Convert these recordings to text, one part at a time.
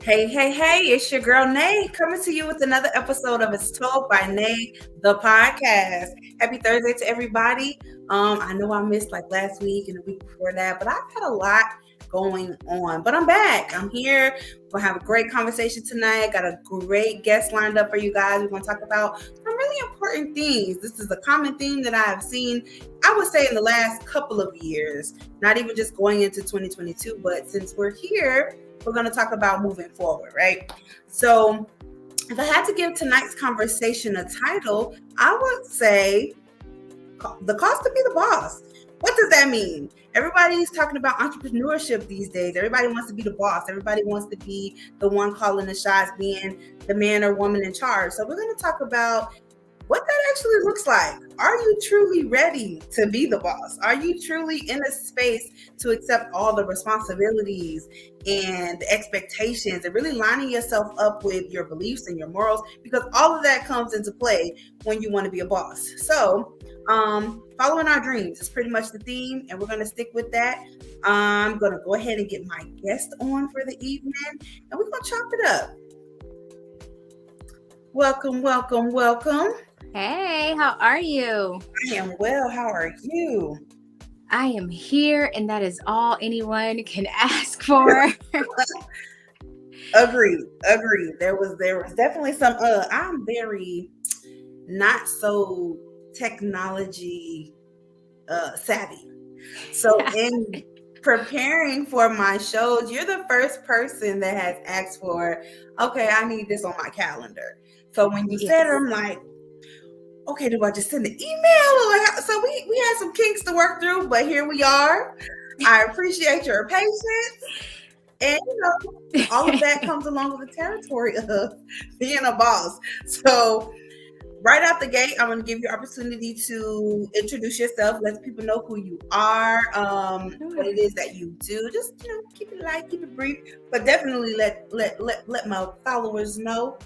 Hey, hey, hey, it's your girl Nay coming to you with another episode of It's Told by Nay, the podcast. Happy Thursday to everybody. I know I missed like last week and the week before that, but I've had a lot going on. But I'm back. I'm here. We're gonna have a great conversation tonight. Got a great guest lined up for you guys. We're gonna talk about some really important things. This is a common theme that I have seen, I would say, in the last couple of years, not even just going into 2022, but since we're here, we're going to talk about moving forward, right? So if I had to give tonight's conversation a title, I would say the cost to be the boss. What does that mean? Everybody's talking about entrepreneurship these days. Everybody wants to be the boss. Everybody wants to be the one calling the shots, being the man or woman in charge. So we're going to talk about what that actually looks like. Are you truly ready to be the boss? Are you truly in a space to accept all the responsibilities and the expectations and really lining yourself up with your beliefs and your morals? Because all of that comes into play when you want to be a boss. So, following our dreams is pretty much the theme, and we're going to stick with that. I'm going to go ahead and get my guest on for the evening, and we're going to chop it up. Welcome, welcome, welcome. Hey, how are you? I am well. How are you? I am here, and that is all anyone can ask for. Agreed. There was definitely some. I'm very not so technology savvy. So in preparing for my shows, you're the first person that has asked for, okay, I need this on my calendar. So when you said it, I'm like, okay, do I just send an email? So we had some kinks to work through, but here we are. I appreciate your patience. And, all of that comes along with the territory of being a boss. So right out the gate, I'm going to give you opportunity to introduce yourself. Let people know who you are, what it is that you do. Just, keep it light, keep it brief, but definitely let my followers know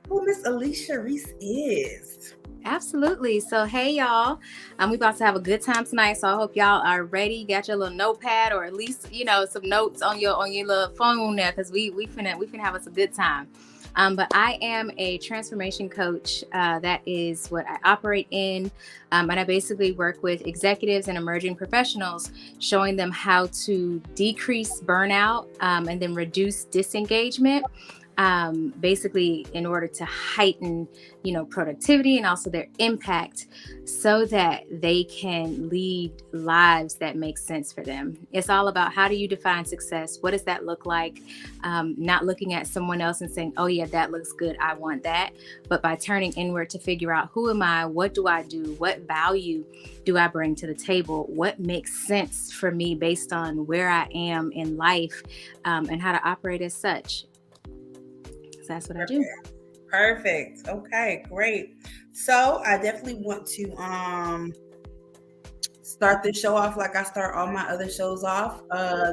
who Miss Alechia Reese is. Absolutely. So, hey, y'all. We about to have a good time tonight. So I hope y'all are ready. Got your little notepad, or at least, some notes on your little phone there, because we finna have us a good time. But I am a transformation coach. That is what I operate in. And I basically work with executives and emerging professionals, showing them how to decrease burnout and then reduce disengagement. Basically in order to heighten, productivity and also their impact, so that they can lead lives that make sense for them. It's all about, how do you define success? What does that look like? Not looking at someone else and saying, oh yeah, that looks good, I want that. But by turning inward to figure out, who am I? What do I do? What value do I bring to the table? What makes sense for me based on where I am in life, and how to operate as such. That's what I do. Perfect. Okay, great. So I definitely want to start this show off like I start all my other shows off.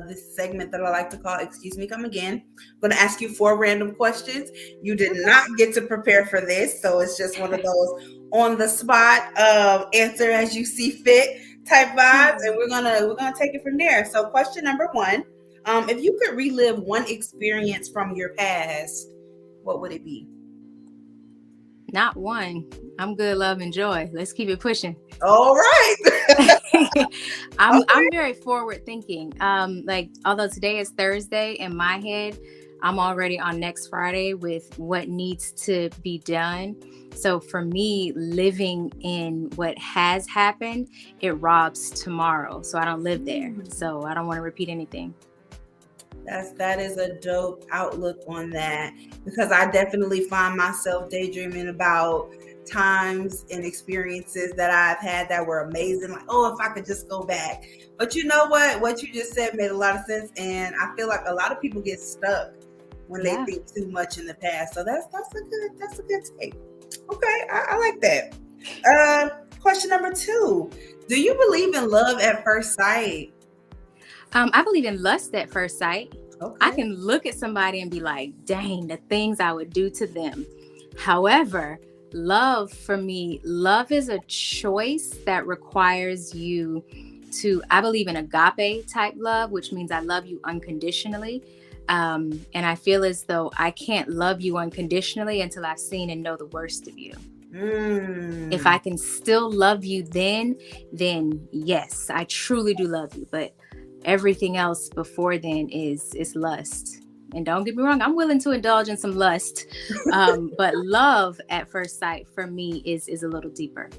This segment that I like to call Excuse Me, Come Again. I'm going to ask you 4 random questions. You did not get to prepare for this, so it's just one of those on the spot, answer as you see fit type vibes, and we're gonna take it from there. So question number 1, if you could relive one experience from your past, what would it be? Not one. I'm good, love, and joy. Let's keep it pushing. All right. I'm very forward thinking. Although today is Thursday, in my head, I'm already on next Friday with what needs to be done. So for me, living in what has happened, it robs tomorrow. So I don't live there. So I don't want to repeat anything. That is a dope outlook on that, because I definitely find myself daydreaming about times and experiences that I've had that were amazing. Like, oh, if I could just go back. But you know what you just said made a lot of sense, and I feel like a lot of people get stuck when they think too much in the past. So that's a good take. Okay, I like that. Question number 2: do you believe in love at first sight? I believe in lust at first sight. Okay. I can look at somebody and be like, dang, the things I would do to them. However, love, for me, love is a choice that requires you to, I believe in agape type love, which means I love you unconditionally. And I feel as though I can't love you unconditionally until I've seen and know the worst of you. If I can still love you then yes, I truly do love you. But everything else before then is lust. And don't get me wrong, I'm willing to indulge in some lust. But love at first sight for me is a little deeper.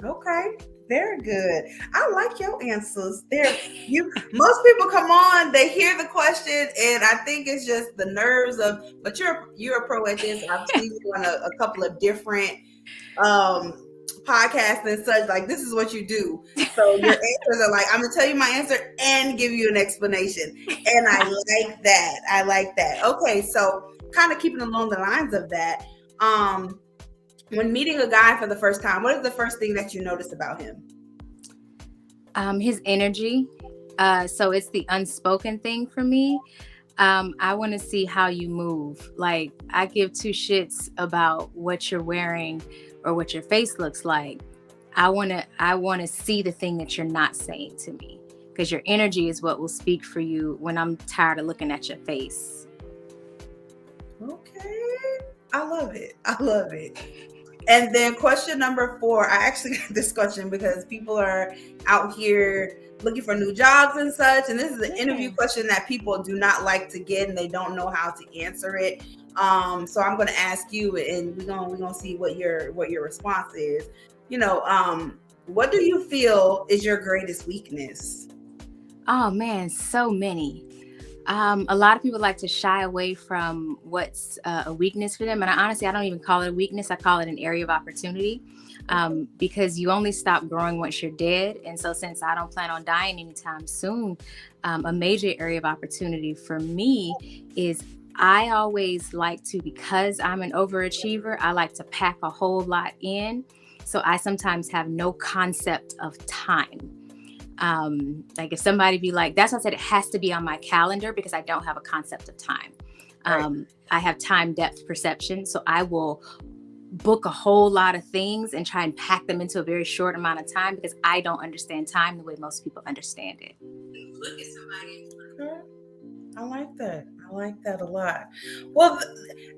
Okay. Very good. I like your answers. Most people come on, they hear the question, and I think it's just the nerves of. But you're a pro at this. I've seen you on a couple of different podcasts and such. Like, this is what you do. So your answers are like, I'm gonna tell you my answer and give you an explanation, and I like that. I like that. Okay, so kind of keeping along the lines of that. When meeting a guy for the first time, what is the first thing that you notice about him? His energy. So it's the unspoken thing for me. I want to see how you move. Like, I give two shits about what you're wearing or what your face looks like. I want to see the thing that you're not saying to me, because your energy is what will speak for you when I'm tired of looking at your face. Okay. I love it. I love it. And then question number 4, I actually got this question because people are out here looking for new jobs and such. And this is an interview question that people do not like to get, and they don't know how to answer it. So I'm going to ask you, and we're gonna see what your response is. What do you feel is your greatest weakness? Oh man, so many. A lot of people like to shy away from what's a weakness for them. And I don't even call it a weakness. I call it an area of opportunity, because you only stop growing once you're dead. And so since I don't plan on dying anytime soon, a major area of opportunity for me is I always like to, because I'm an overachiever, I like to pack a whole lot in. So I sometimes have no concept of time. Like if somebody be like, that's why I said it has to be on my calendar, because I don't have a concept of time. Right. I have time depth perception. So I will book a whole lot of things and try and pack them into a very short amount of time, because I don't understand time the way most people understand it. Look at somebody. I like that. I like that a lot. Well,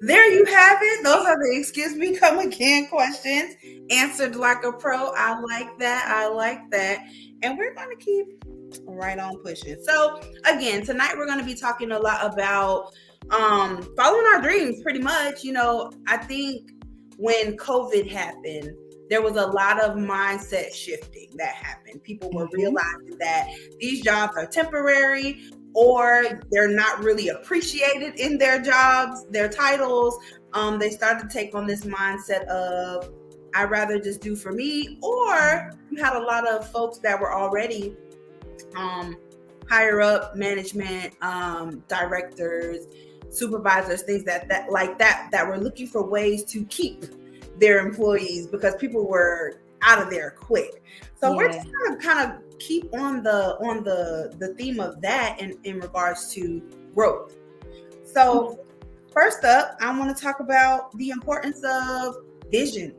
there you have it. Those are the excuse me, come again questions answered like a pro. I like that. I like that. And we're going to keep right on pushing. So again, tonight we're going to be talking a lot about following our dreams, pretty much. I think when COVID happened, there was a lot of mindset shifting that happened. People were realizing that these jobs are temporary, or they're not really appreciated in their jobs, their titles. They started to take on this mindset of, I'd rather just do for me. Or you had a lot of folks that were already higher up management, directors, supervisors, things that were looking for ways to keep their employees, because people were out of there quick. So we're just gonna kind of keep on the theme of that in regards to growth. So first up, I want to talk about the importance of vision,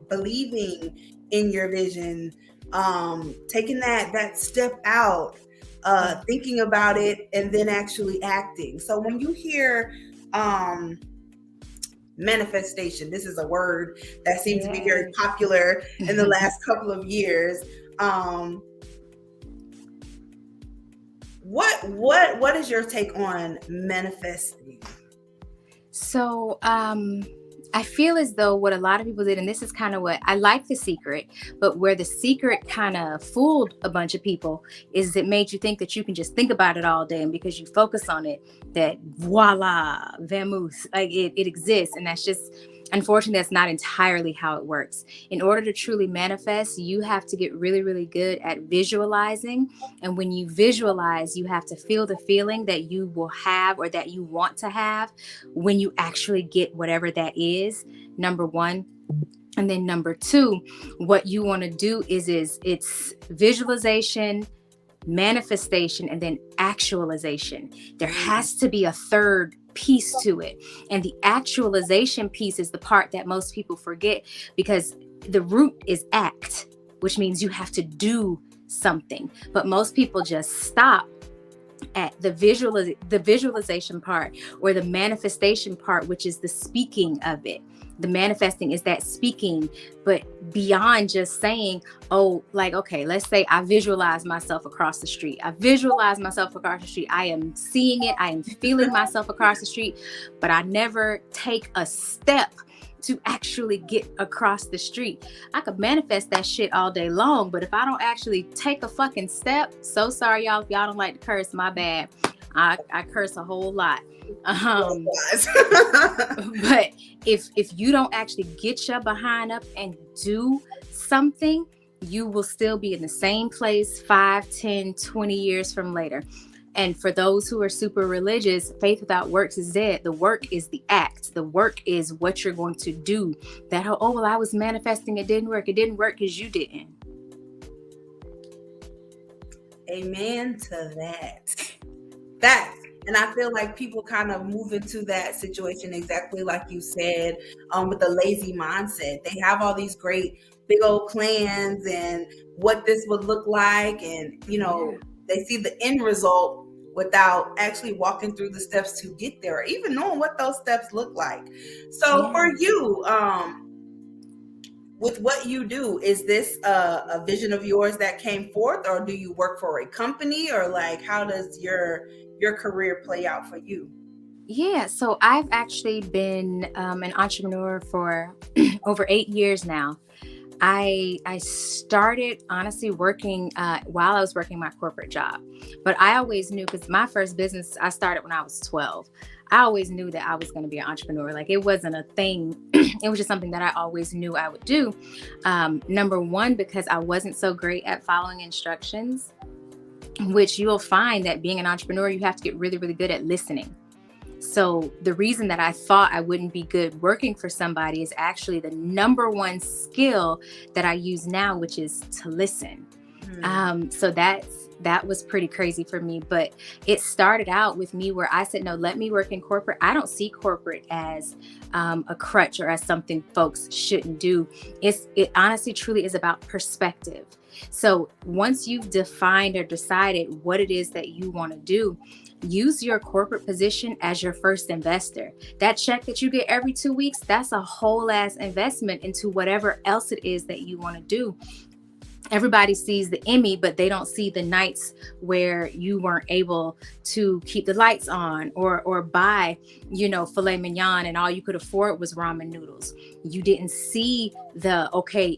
believing in your vision, taking that step out, thinking about it, and then actually acting. So when you hear manifestation, this is a word that seems to be very popular in the last couple of years. What is your take on manifesting? So I feel as though what a lot of people did, and this is kind of what I like The Secret, but where The Secret kind of fooled a bunch of people is it made you think that you can just think about it all day, and because you focus on it, that voila, vamoose, like it exists. And that's just, unfortunately, that's not entirely how it works. In order to truly manifest, you have to get really, really good at visualizing. And when you visualize, you have to feel the feeling that you will have, or that you want to have, when you actually get whatever that is, number one. And then number two, what you want to do is it's visualization, manifestation, and then actualization. There has to be a third piece to it. And the actualization piece is the part that most people forget, because the root is act, which means you have to do something. But most people just stop at the visualization part, or the manifestation part, which is the speaking of it. The manifesting is that speaking, but beyond just saying, oh, like, okay, let's say I visualize myself across the street. I visualize myself across the street. I am seeing it. I am feeling myself across the street, but I never take a step to actually get across the street. I could manifest that shit all day long, but if I don't actually take a fucking step, so sorry y'all, if y'all don't like to curse, my bad. I curse a whole lot. But if you don't actually get your behind up and do something, you will still be in the same place 5, 10, 20 years from later. And for those who are super religious, faith without works is dead. The work is the act. The work is what you're going to do. That, oh, well, I was manifesting, it didn't work. It didn't work because you didn't. Amen to that. And I feel like people kind of move into that situation exactly like you said, with the lazy mindset. They have all these great big old plans and what this would look like. And, they see the end result without actually walking through the steps to get there, or even knowing what those steps look like. So for you, with what you do, is this a vision of yours that came forth, or do you work for a company, or like how does your career play out for you? Yeah, so I've actually been an entrepreneur for over 8 years now. I started honestly working while I was working my corporate job, but I always knew, because my first business I started when I was 12. I always knew that I was going to be an entrepreneur. Like, it wasn't a thing. It was just something that I always knew I would do. Number one, because I wasn't so great at following instructions, which you'll find that being an entrepreneur, you have to get really, really good at listening. So the reason that I thought I wouldn't be good working for somebody is actually the number one skill that I use now, which is to listen. So that was pretty crazy for me. But it started out with me where I said, no, let me work in corporate. I don't see corporate as a crutch or as something folks shouldn't do. It honestly, truly is about perspective. So once you've defined or decided what it is that you want to do, use your corporate position as your first investor. That check that you get every 2 weeks, that's a whole ass investment into whatever else it is that you want to do. Everybody sees the Emmy, but they don't see the nights where you weren't able to keep the lights on or buy, filet mignon, and all you could afford was ramen noodles. You didn't see the,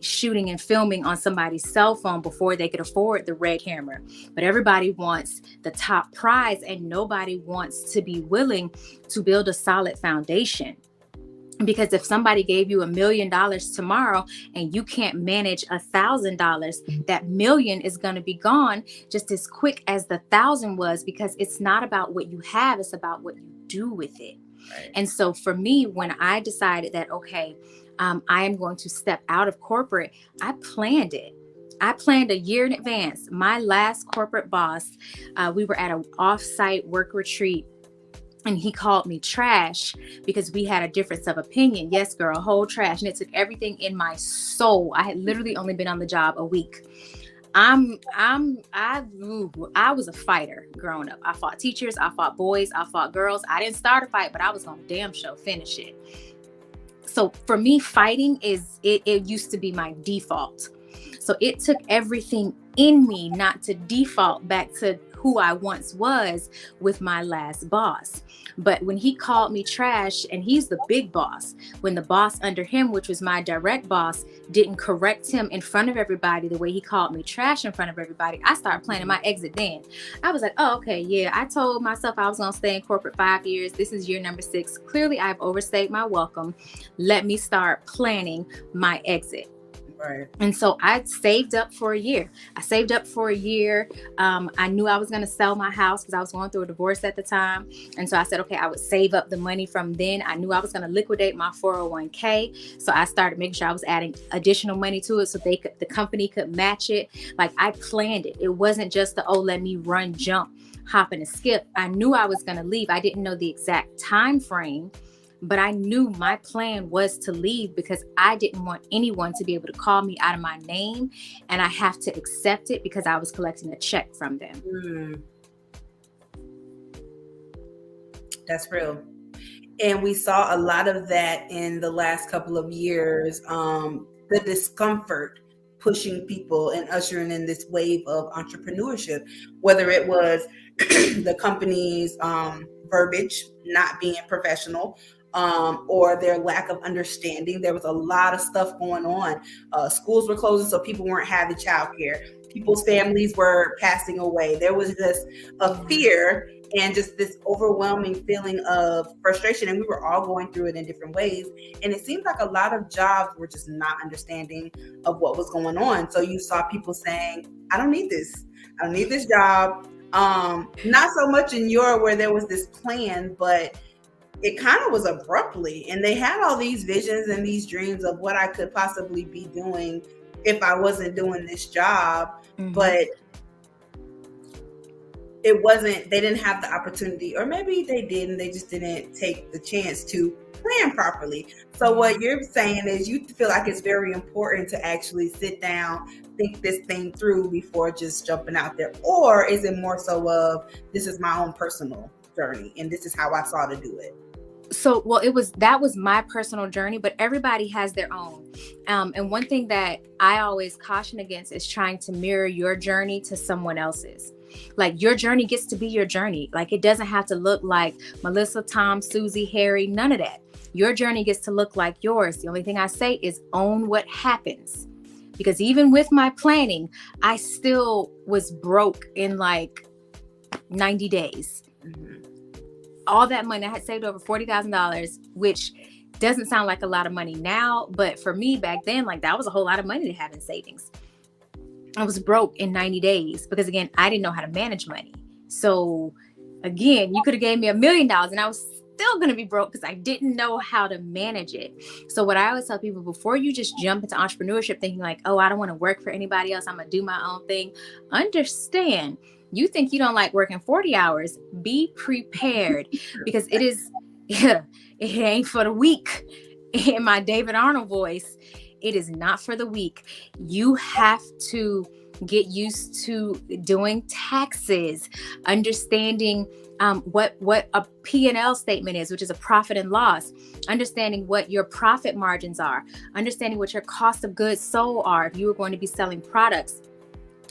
shooting and filming on somebody's cell phone before they could afford the red camera. But everybody wants the top prize, and nobody wants to be willing to build a solid foundation. Because if somebody gave you $1 million tomorrow and you can't manage $1,000, that million is going to be gone just as quick as the 1,000 was, because it's not about what you have, it's about what you do with it. Right. And so for me, when I decided that, I am going to step out of corporate, I planned it. I planned a year in advance. My last corporate boss, we were at an off-site work retreat, and he called me trash because we had a difference of opinion. Yes, girl, whole trash. And it took everything in my soul. I had literally only been on the job a week. I was a fighter growing up. I fought teachers, I fought boys, I fought girls. I didn't start a fight, but I was gonna damn sure finish it. So for me, fighting it used to be my default. So it took everything in me not to default back to who I once was with my last boss. But when he called me trash, and he's the big boss, when the boss under him, which was my direct boss, didn't correct him in front of everybody the way he called me trash in front of everybody, I started planning my exit then. I was like, I told myself I was going to stay in corporate 5 years. This is year number 6. Clearly, I've overstayed my welcome. Let me start planning my exit. Right. And so I saved up for a year. I knew I was going to sell my house because I was going through a divorce at the time. And so I said, I would save up the money from then. I knew I was going to liquidate my 401k. So I started making sure I was adding additional money to it so the company could match it. Like, I planned it. It wasn't just let me run, jump, hop, and skip. I knew I was going to leave. I didn't know the exact time frame, but I knew my plan was to leave because I didn't want anyone to be able to call me out of my name, and I have to accept it because I was collecting a check from them. That's real. And we saw a lot of that in the last couple of years. The discomfort pushing people and ushering in this wave of entrepreneurship, whether it was the company's verbiage not being professional, or their lack of understanding. There was a lot of stuff going on. Schools were closing, so people weren't having childcare. People's families were passing away. There was just a fear and just this overwhelming feeling of frustration, and we were all going through it in different ways. And it seemed like a lot of jobs were just not understanding of what was going on. So you saw people saying, I don't need this. I don't need this job. Not so much in Europe where there was this plan, but it kind of was abruptly. And they had all these visions and these dreams of what I could possibly be doing if I wasn't doing this job. Mm-hmm. But it wasn't, they didn't have the opportunity, or maybe they did and they just didn't take the chance to plan properly. So what you're saying is you feel like it's very important to actually sit down, think this thing through before just jumping out there. Or is it more so of, this is my own personal journey and this is how I saw to do it? So, well, that was my personal journey, but everybody has their own. And one thing that I always caution against is trying to mirror your journey to someone else's. Like, your journey gets to be your journey. Like, it doesn't have to look like Melissa, Tom, Susie, Harry, none of that. Your journey gets to look like yours. The only thing I say is own what happens. Because even with my planning, I still was broke in like 90 days. Mm-hmm. All that money, I had saved over $40,000, which doesn't sound like a lot of money now. But for me back then, like, that was a whole lot of money to have in savings. I was broke in 90 days because, again, I didn't know how to manage money. So again, you could have gave me $1 million and I was still going to be broke because I didn't know how to manage it. So what I always tell people, before you just jump into entrepreneurship thinking like, oh, I don't want to work for anybody else, I'm going to do my own thing. Understand, you think you don't like working 40 hours, be prepared, because it is, it ain't for the weak. In my David Arnold voice, it is not for the weak. You have to get used to doing taxes, understanding what a P&L statement is, which is a profit and loss, understanding what your profit margins are, understanding what your cost of goods sold are if you are going to be selling products,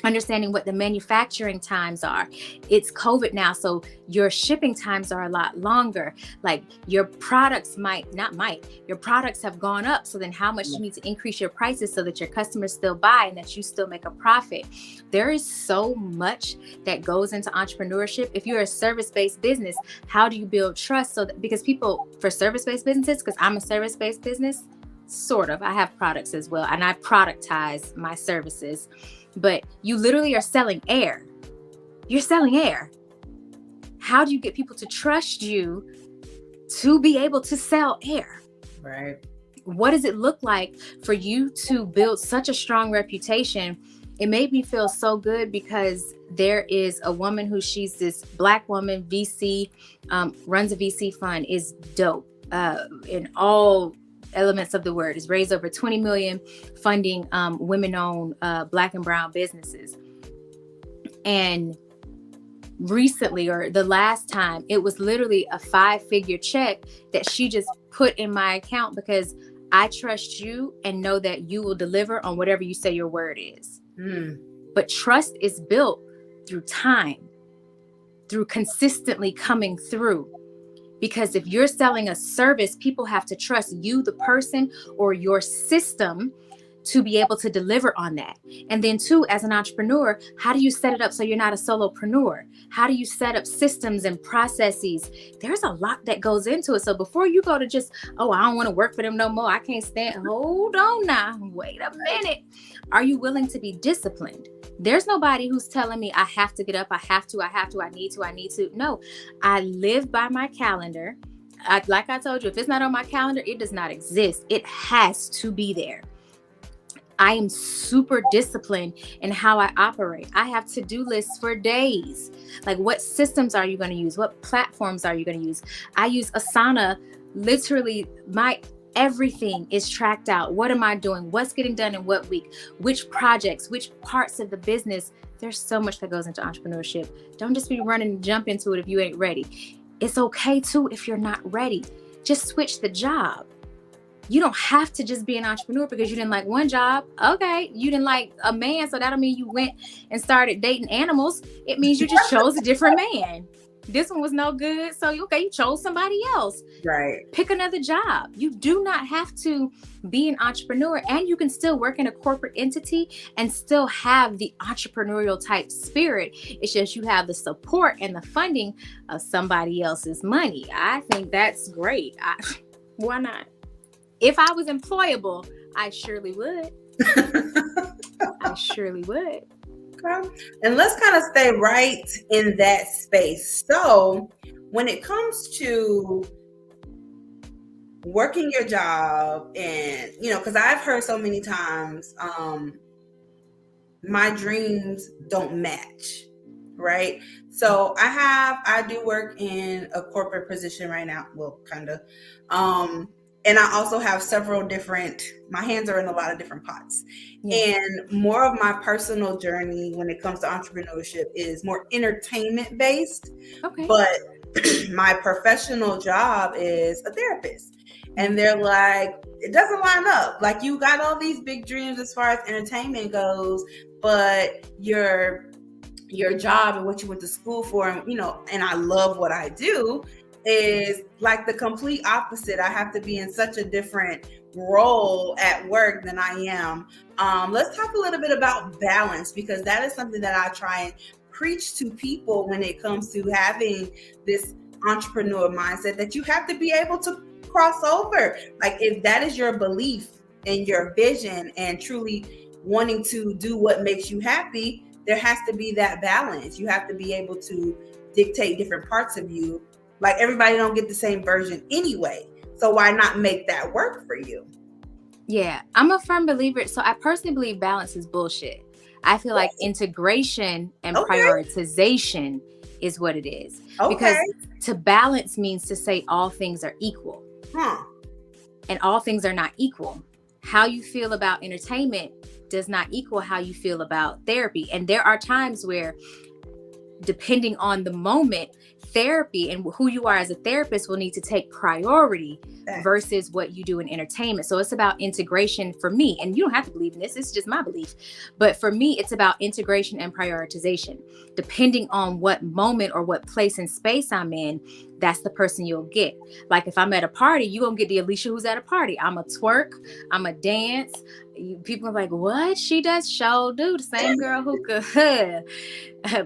understanding what the manufacturing times are. It's COVID now, so your shipping times are a lot longer. Like, your products your products have gone up. So then how much you need to increase your prices so that your customers still buy and that you still make a profit. There is so much that goes into entrepreneurship. If you're a service-based business, how do you build trust? So that, because people, for service-based businesses, because I'm a service-based business, sort of, I have products as well, and I productize my services. But you literally are selling air. You're selling air. How do you get people to trust you to be able to sell air? Right. What does it look like for you to build such a strong reputation? It made me feel so good because there is a woman who, she's this Black woman, VC, runs a VC fund, is dope in all elements of the word, has raised over 20 million funding women-owned Black and brown businesses. And recently, or the last time, it was literally a 5-figure check that she just put in my account because I trust you and know that you will deliver on whatever you say your word is. But trust is built through time, through consistently coming through. Because if you're selling a service, people have to trust you, the person, or your system to be able to deliver on that. And then too, as an entrepreneur, how do you set it up so you're not a solopreneur? How do you set up systems and processes? There's a lot that goes into it. So before you go to just, oh, I don't want to work for them no more, I can't stand, hold on now, wait a minute. Are you willing to be disciplined? There's nobody who's telling me I have to get up, I need to. No, I live by my calendar. Like I told you, if it's not on my calendar, it does not exist. It has to be there. I am super disciplined in how I operate. I have to-do lists for days. Like, what systems are you going to use? What platforms are you going to use? I use Asana. Literally, my everything is tracked out. What am I doing? What's getting done in what week? Which projects? Which parts of the business? There's so much that goes into entrepreneurship. Don't just be running and jump into it if you ain't ready. It's okay too if you're not ready. Just switch the job. You don't have to just be an entrepreneur because you didn't like one job. Okay, you didn't like a man, so that don't mean you went and started dating animals. It means you just chose a different man. This one was no good, so okay, you chose somebody else. Right. Pick another job. You do not have to be an entrepreneur, and you can still work in a corporate entity and still have the entrepreneurial type spirit. It's just you have the support and the funding of somebody else's money. I think that's great. Why not? If I was employable, I surely would. I surely would. Okay. And let's kind of stay right in that space. So when it comes to working your job and, because I've heard so many times, my dreams don't match. Right. So I do work in a corporate position right now. Well, kind of. And I also have my hands are in a lot of different pots. Yeah. And more of my personal journey when it comes to entrepreneurship is more entertainment based. Okay. But my professional job is a therapist. And they're like, it doesn't line up. Like, you got all these big dreams as far as entertainment goes, but your job and what you went to school for, and I love what I do, is like the complete opposite. I have to be in such a different role at work than I am. Let's talk a little bit about balance, because that is something that I try and preach to people when it comes to having this entrepreneur mindset, that you have to be able to cross over. Like, if that is your belief and your vision and truly wanting to do what makes you happy, there has to be that balance. You have to be able to dictate different parts of you. Like, everybody don't get the same version anyway. So why not make that work for you? Yeah, I'm a firm believer. So I personally believe balance is bullshit. I feel like integration and prioritization is what it is. Because to balance means to say all things are equal. And all things are not equal. How you feel about entertainment does not equal how you feel about therapy. And there are times where, depending on the moment, therapy and who you are as a therapist will need to take priority versus what you do in entertainment. So it's about integration for me. And you don't have to believe in this. It's just my belief. But for me, it's about integration and prioritization. Depending on what moment or what place and space I'm in, that's the person you'll get. Like, if I'm at a party, you're going to get the Alechia who's at a party. I'm a twerk. I'm a dance. People are like, what? She does show, dude. The same girl who could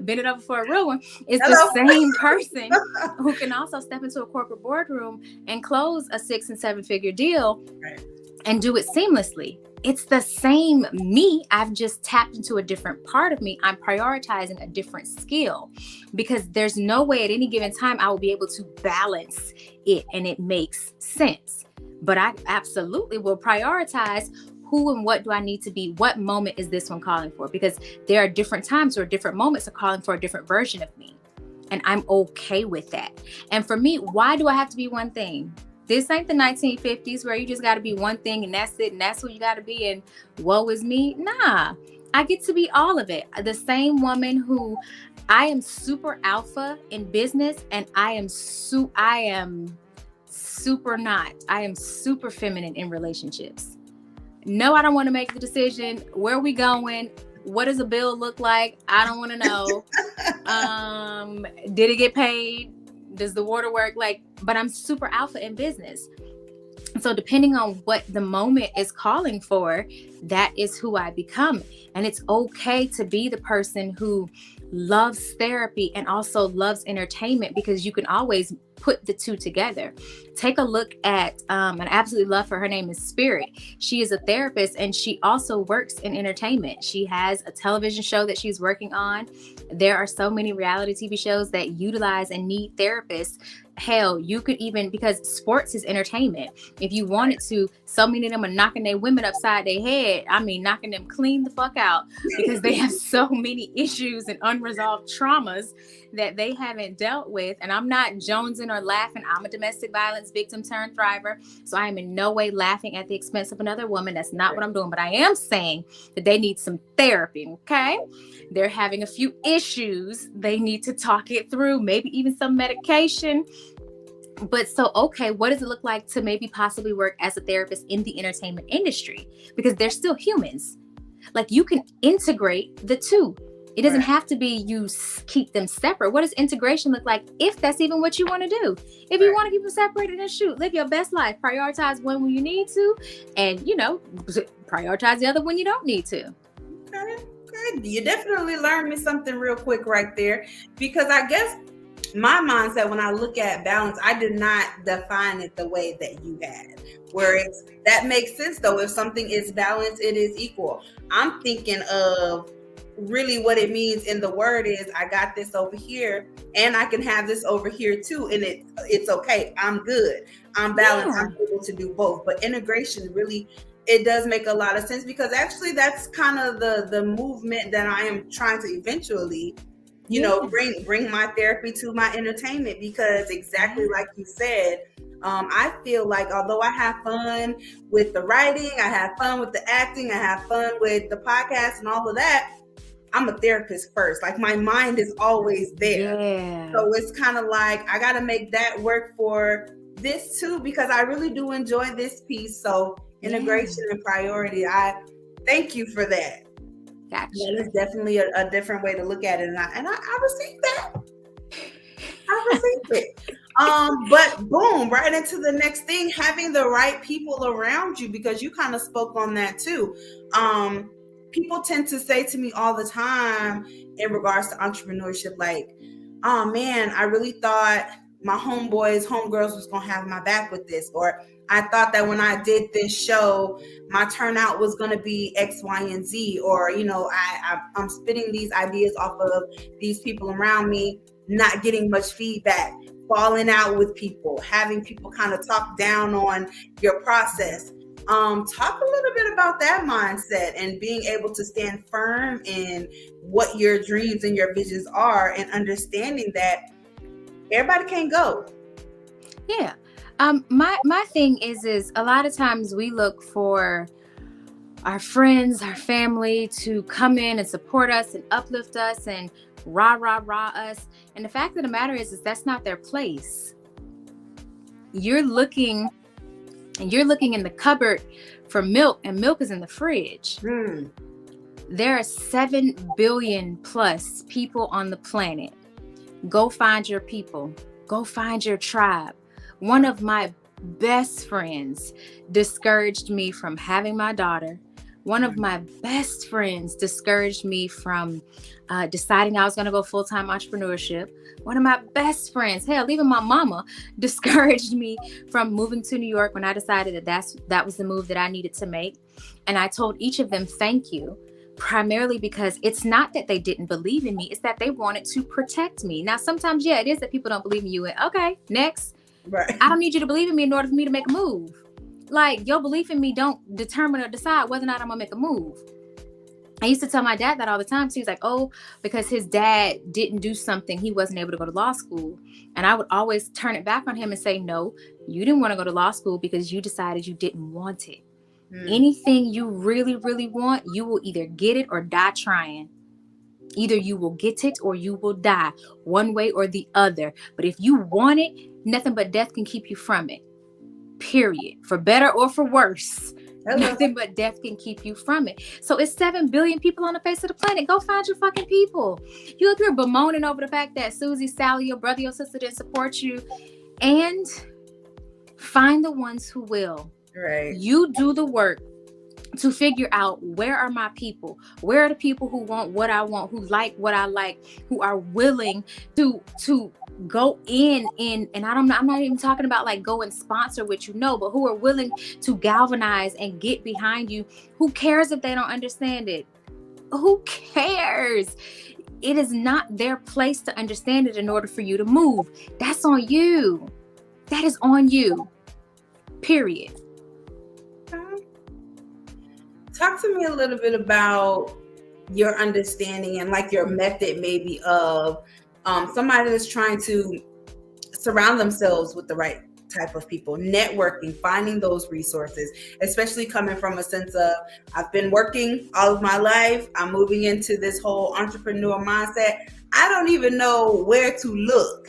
bend it over for a real one is the same person who can also step into a corporate boardroom and close a 6 and 7 figure deal and do it seamlessly. It's the same me. I've just tapped into a different part of me. I'm prioritizing a different skill, because there's no way at any given time I will be able to balance it and it makes sense. But I absolutely will prioritize who and what do I need to be? What moment is this one calling for? Because there are different times or different moments are calling for a different version of me. And I'm okay with that. And for me, why do I have to be one thing? This ain't the 1950s where you just got to be one thing and that's it. And that's who you got to be. And woe is me. Nah, I get to be all of it. The same woman who I am super alpha in business, and I am super not. I am super feminine in relationships. No, I don't want to make the decision. Where are we going? What does a bill look like? I don't want to know. Did it get paid? Does the water work? But I'm super alpha in business. So depending on what the moment is calling for, that is who I become. And it's okay to be the person who loves therapy and also loves entertainment, because you can always put the two together. Take a look at, and I absolutely love her. Her name is Spirit. She is a therapist and she also works in entertainment. She has a television show that she's working on. There are so many reality TV shows that utilize and need therapists. Hell, you could even, because sports is entertainment. If you wanted to, so many of them are knocking their women upside their head. I mean, knocking them clean the fuck out because they have so many issues and unresolved traumas that they haven't dealt with. And I'm not jonesing or laughing. I'm a domestic violence victim turned thriver. So I am in no way laughing at the expense of another woman. That's not what I'm doing. But I am saying that they need some therapy, okay? They're having a few issues. They need to talk it through, maybe even some medication. But so, okay, what does it look like to maybe possibly work as a therapist in the entertainment industry? Because they're still humans. Like, you can integrate the two. It doesn't have to be you keep them separate. What does integration look like if that's even what you want to do? If you want to keep them separated, then shoot, live your best life. Prioritize one when you need to, and, you know, prioritize the other when you don't need to. Okay. You definitely learned me something real quick right there, because I guess my mindset when I look at balance, I did not define it the way that you had. Whereas that makes sense though. If something is balanced, it is equal. I'm thinking of really what it means in the word is I got this over here and I can have this over here too. And it's okay. I'm good. I'm balanced. I'm able to do both. But integration really, it does make a lot of sense, because actually that's kind of the movement that I am trying to eventually, you know, bring my therapy to my entertainment, because exactly like you said, I feel like although I have fun with the writing, I have fun with the acting, I have fun with the podcast and all of that, I'm a therapist first. Like, my mind is always there. Yeah. So it's kind of like I got to make that work for this too, because I really do enjoy this piece. So integration and priority, I thank you for that. Gotcha. That is definitely a different way to look at it, and I received that. I received it. But boom, right into the next thing, having the right people around you, because you kind of spoke on that too. People tend to say to me all the time in regards to entrepreneurship, like, oh man, I really thought my homegirls was gonna have my back with this, or I thought that when I did this show, my turnout was going to be X, Y, and Z, or, you know, I'm spitting these ideas off of these people around me, not getting much feedback, falling out with people, having people kind of talk down on your process. Talk a little bit about that mindset and being able to stand firm in what your dreams and your visions are, and understanding that everybody can't go. Yeah. My thing is a lot of times we look for our friends, our family to come in and support us and uplift us and rah us. And the fact of the matter is that's not their place. You're looking in the cupboard for milk, and milk is in the fridge. There are 7 billion plus people on the planet. Go find your people. Go find your tribe. One of my best friends discouraged me from having my daughter. One of my best friends discouraged me from deciding I was going to go full-time entrepreneurship. One of my best friends, hell, even my mama, discouraged me from moving to New York when I decided that was the move that I needed to make. And I told each of them, thank you. Primarily because it's not that they didn't believe in me, it's that they wanted to protect me. Now, sometimes, it is that people don't believe in you. And okay, next. Right. I don't need you to believe in me in order for me to make a move. Like, your belief in me don't determine or decide whether or not I'm gonna make a move. I used to tell my dad that all the time. So he was like, oh, because his dad didn't do something, he wasn't able to go to law school. And I would always turn it back on him and say, no, you didn't want to go to law school because you decided you didn't want it. Anything you really, really want, you will either get it or die trying. Either you will get it or you will die, one way or the other. But if you want it, nothing but death can keep you from it. Period. For better or for worse. Nothing but death can keep you from it. So it's 7 billion people on the face of the planet. Go find your fucking people. You up here bemoaning over the fact that Susie, Sally, your brother, your sister didn't support you. And find the ones who will. Right. You do the work to figure out, where are my people? Where are the people who want what I want, who like what I like, who are willing to go in, and I'm not even talking about like go and sponsor what you know, but who are willing to galvanize and get behind you. Who cares if they don't understand it? Who cares? It is not their place to understand it in order for you to move. That's on you. That is on you. Period. Talk to me a little bit about your understanding and like your method maybe of somebody that's trying to surround themselves with the right type of people, networking, finding those resources, especially coming from a sense of I've been working all of my life, I'm moving into this whole entrepreneur mindset. I don't even know where to look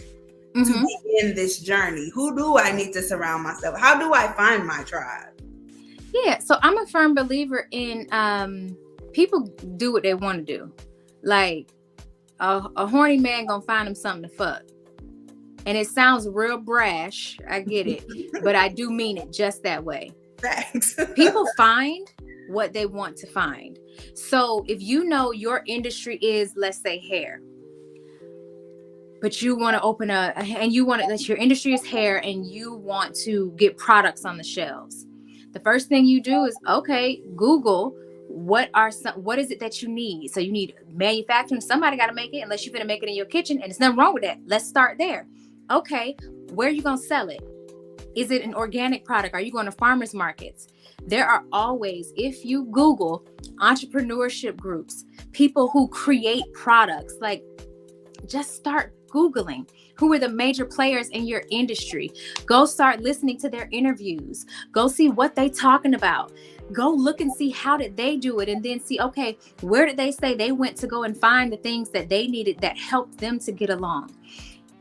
to begin this journey. Who do I need to surround myself? How do I find my tribe? Yeah, so I'm a firm believer in people do what they want to do. Like a horny man gonna find him something to fuck. And it sounds real brash, I get it, but I do mean it just that way. Thanks. People find what they want to find. So if you know your industry is, let's say, hair, but you want to open and you want that your industry is hair and you want to get products on the shelves. The first thing you do is, okay, Google what is it that you need. So you need manufacturing. Somebody got to make it, unless you're going to make it in your kitchen, and there's nothing wrong with that. Let's start there. Okay, where are you going to sell it? Is it an organic product? Are you going to farmers markets? There are always, if you Google entrepreneurship groups, people who create products, like just start Googling who are the major players in your industry. Go start listening to their interviews. Go see what they talking about. Go look and see how did they do it, and then see, okay, where did they say they went to go and find the things that they needed that helped them to get along.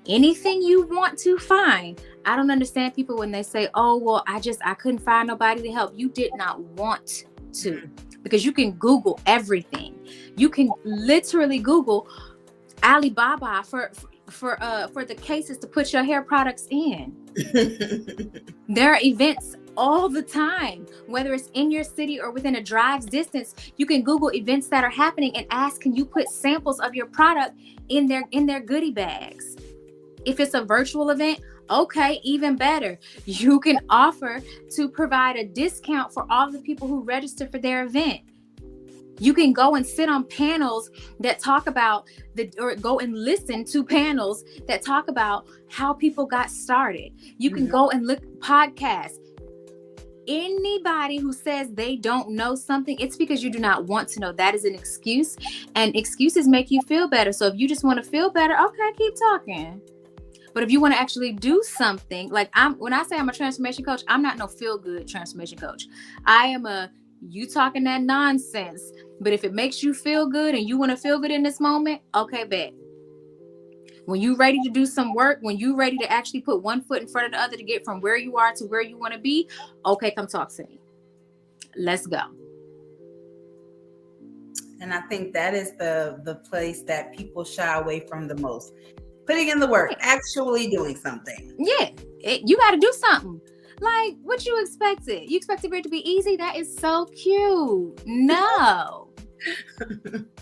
Anything you want to find. I don't understand people when they say, oh, well, I couldn't find nobody to help. You did not want to, because you can Google everything. You can literally Google Alibaba for the cases to put your hair products in. There are events all the time, whether it's in your city or within a drive's distance. You can Google events that are happening and ask, can you put samples of your product in their goodie bags? If it's a virtual event, okay, even better. You can offer to provide a discount for all the people who register for their event. You can go and sit on panels that talk about or go and listen to panels that talk about how people got started. You can go and look podcasts. Anybody who says they don't know something, it's because you do not want to know. That is an excuse, and excuses make you feel better. So if you just want to feel better, okay, keep talking. But if you want to actually do something, like when I say I'm a transformation coach, I'm not no feel-good transformation coach. I am you talking that nonsense. But if it makes you feel good and you want to feel good in this moment, okay, bet. When you ready to do some work, when you ready to actually put one foot in front of the other to get from where you are to where you want to be, okay, come talk to me. Let's go. And I think that is the place that people shy away from the most. Putting in the work, actually doing something. Yeah, you got to do something. Like, what you expected? You expected it to be easy? That is so cute. No.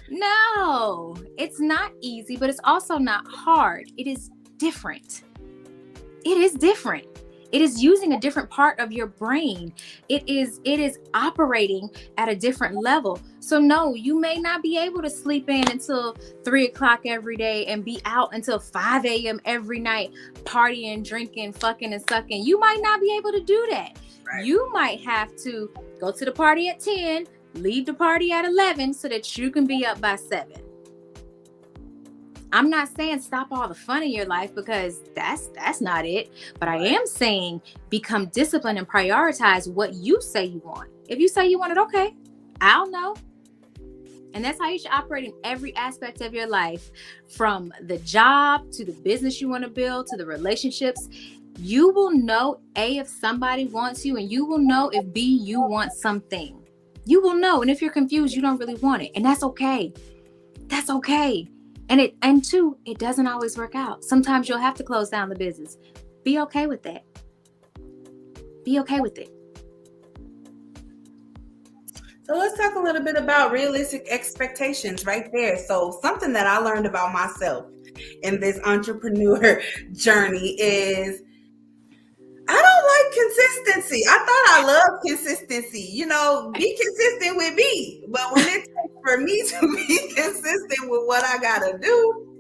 No, it's not easy, but it's also not hard. It is different. It is different. It is using a different part of your brain. It is operating at a different level. So no, you may not be able to sleep in until 3:00 every day and be out until 5 a.m. every night, partying, drinking, fucking and sucking. You might not be able to do that. Right. You might have to go to the party at 10, leave the party at 11 so that you can be up by 7. I'm not saying stop all the fun in your life, because that's not it. But I am saying become disciplined and prioritize what you say you want. If you say you want it, okay, I'll know. And that's how you should operate in every aspect of your life, from the job to the business you want to build to the relationships. You will know, A, if somebody wants you, and you will know if B, you want something. You will know. And if you're confused, you don't really want it. And that's okay. That's okay. And two, it doesn't always work out. Sometimes you'll have to close down the business. Be okay with that. Be okay with it. So let's talk a little bit about realistic expectations right there. So something that I learned about myself in this entrepreneur journey is I don't like consistency. I thought I loved consistency. Be consistent with me. But when it takes for me to be consistent with what I gotta do,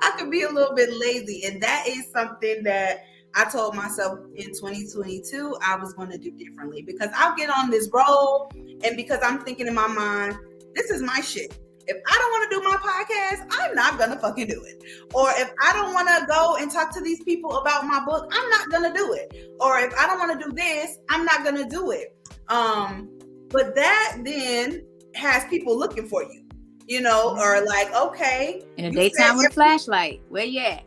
I could be a little bit lazy. And that is something that I told myself in 2022 I was going to do differently, because I'll get on this roll, and because I'm thinking in my mind, this is my shit. If I don't want to do my podcast, I'm not going to fucking do it. Or if I don't want to go and talk to these people about my book, I'm not going to do it. Or if I don't want to do this, I'm not going to do it. But that then has people looking for you. Or like, okay. In the daytime with a flashlight. Where you at?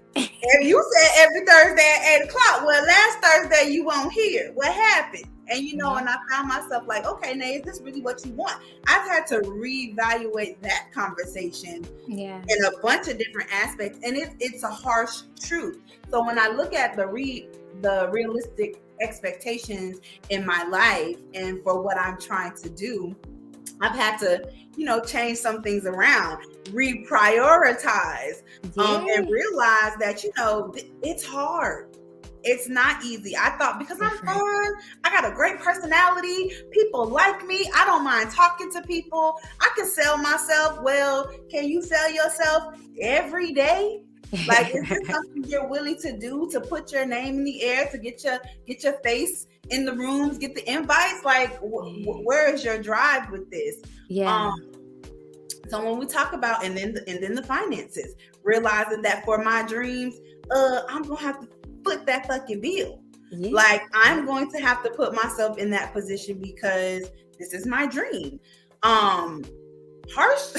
You said every Thursday at 8 o'clock. Well, last Thursday you won't hear. What happened? And and I found myself like, okay, Nay, is this really what you want? I've had to reevaluate that conversation in a bunch of different aspects. And it's a harsh truth. So when I look at the realistic expectations in my life and for what I'm trying to do, I've had to, change some things around, reprioritize, and realize that, it's hard. It's not easy. I thought because I'm fun, I got a great personality, people like me, I don't mind talking to people, I can sell myself. Well, can you sell yourself every day? Like, is this something you're willing to do, to put your name in the air, to get your face in the rooms, get the invites? Like, where is your drive with this? So when we talk about and then the finances, realizing that for my dreams, I'm gonna have to foot that fucking bill. Like, I'm going to have to put myself in that position because this is my dream. Harsh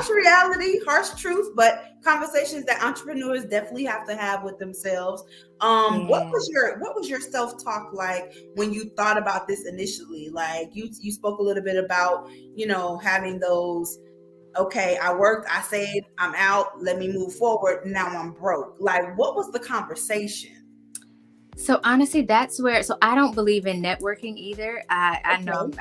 reality, harsh truth, but conversations that entrepreneurs definitely have to have with themselves. What was your self-talk like when you thought about this initially? Like, you spoke a little bit about, having those, okay, I worked, I saved, I'm out, let me move forward, now I'm broke. Like, what was the conversation? So honestly, that's where. So I don't believe in networking either. I know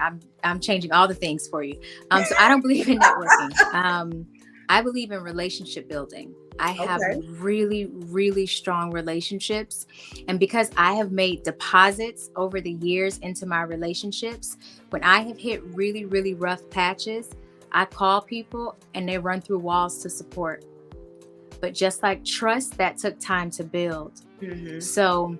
I'm changing all the things for you. So I don't believe in networking. I believe in relationship building. I have really, really strong relationships, and because I have made deposits over the years into my relationships, when I have hit really, really rough patches, I call people and they run through walls to support. But just like trust, that took time to build. So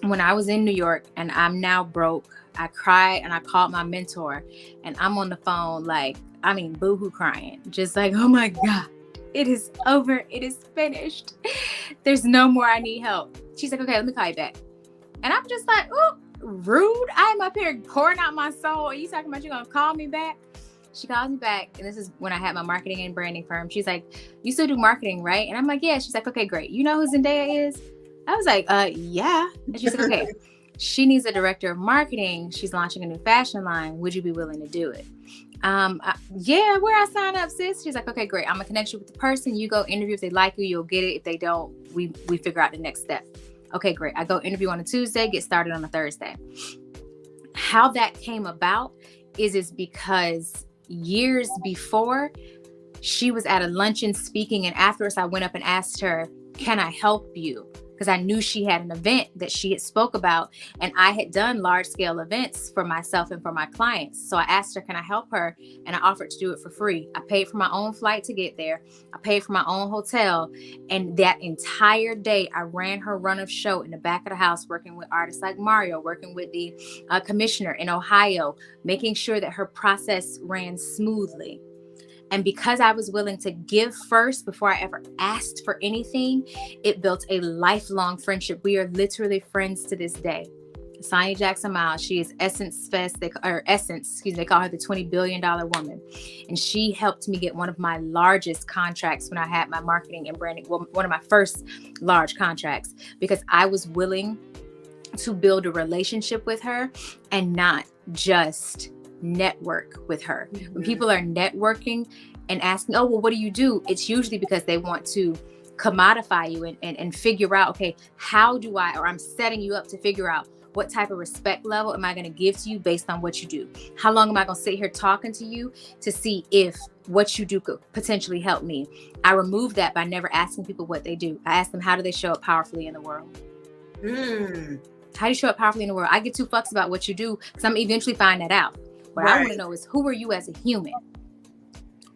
when I was in New York and I'm now broke, I cried and I called my mentor, and I'm on the phone, like, boohoo crying, just like, oh my God, it is over. It is finished. There's no more. I need help. She's like, okay, let me call you back. And I'm just like, oh, rude. I'm up here pouring out my soul. Are you talking about you going to call me back? She calls me back, and this is when I had my marketing and branding firm. She's like, you still do marketing, right? And I'm like, yeah. She's like, okay, great. You know who Zendaya is? I was like, yeah. And she's like, okay, she needs a director of marketing. She's launching a new fashion line. Would you be willing to do it? Yeah, where I sign up, sis? She's like, okay, great. I'm gonna connect you with the person. You go interview. If they like you, you'll get it. If they don't, we figure out the next step. Okay, great. I go interview on a Tuesday, get started on a Thursday. How that came about is because years before, she was at a luncheon speaking, and afterwards I went up and asked her, can I help you? Because I knew she had an event that she had spoke about, and I had done large scale events for myself and for my clients. So I asked her, can I help her? And I offered to do it for free. I paid for my own flight to get there. I paid for my own hotel. And that entire day, I ran her run of show in the back of the house, working with artists like Mario, working with the commissioner in Ohio, making sure that her process ran smoothly. And because I was willing to give first before I ever asked for anything, it built a lifelong friendship. We are literally friends to this day. Sonia Jackson Miles, she is Essence, they call her the $20 billion woman. And she helped me get one of my largest contracts when I had my marketing and branding, one of my first large contracts, because I was willing to build a relationship with her and not just network with her. When people are networking and asking, oh, well, what do you do? It's usually because they want to commodify you and figure out, okay, I'm setting you up to figure out what type of respect level am I going to give to you based on what you do? How long am I going to sit here talking to you to see if what you do could potentially help me? I remove that by never asking people what they do. I ask them, how do they show up powerfully in the world? How do you show up powerfully in the world? I get 2 fucks about what you do because I'm eventually find that out. What I want to know is, who are you as a human?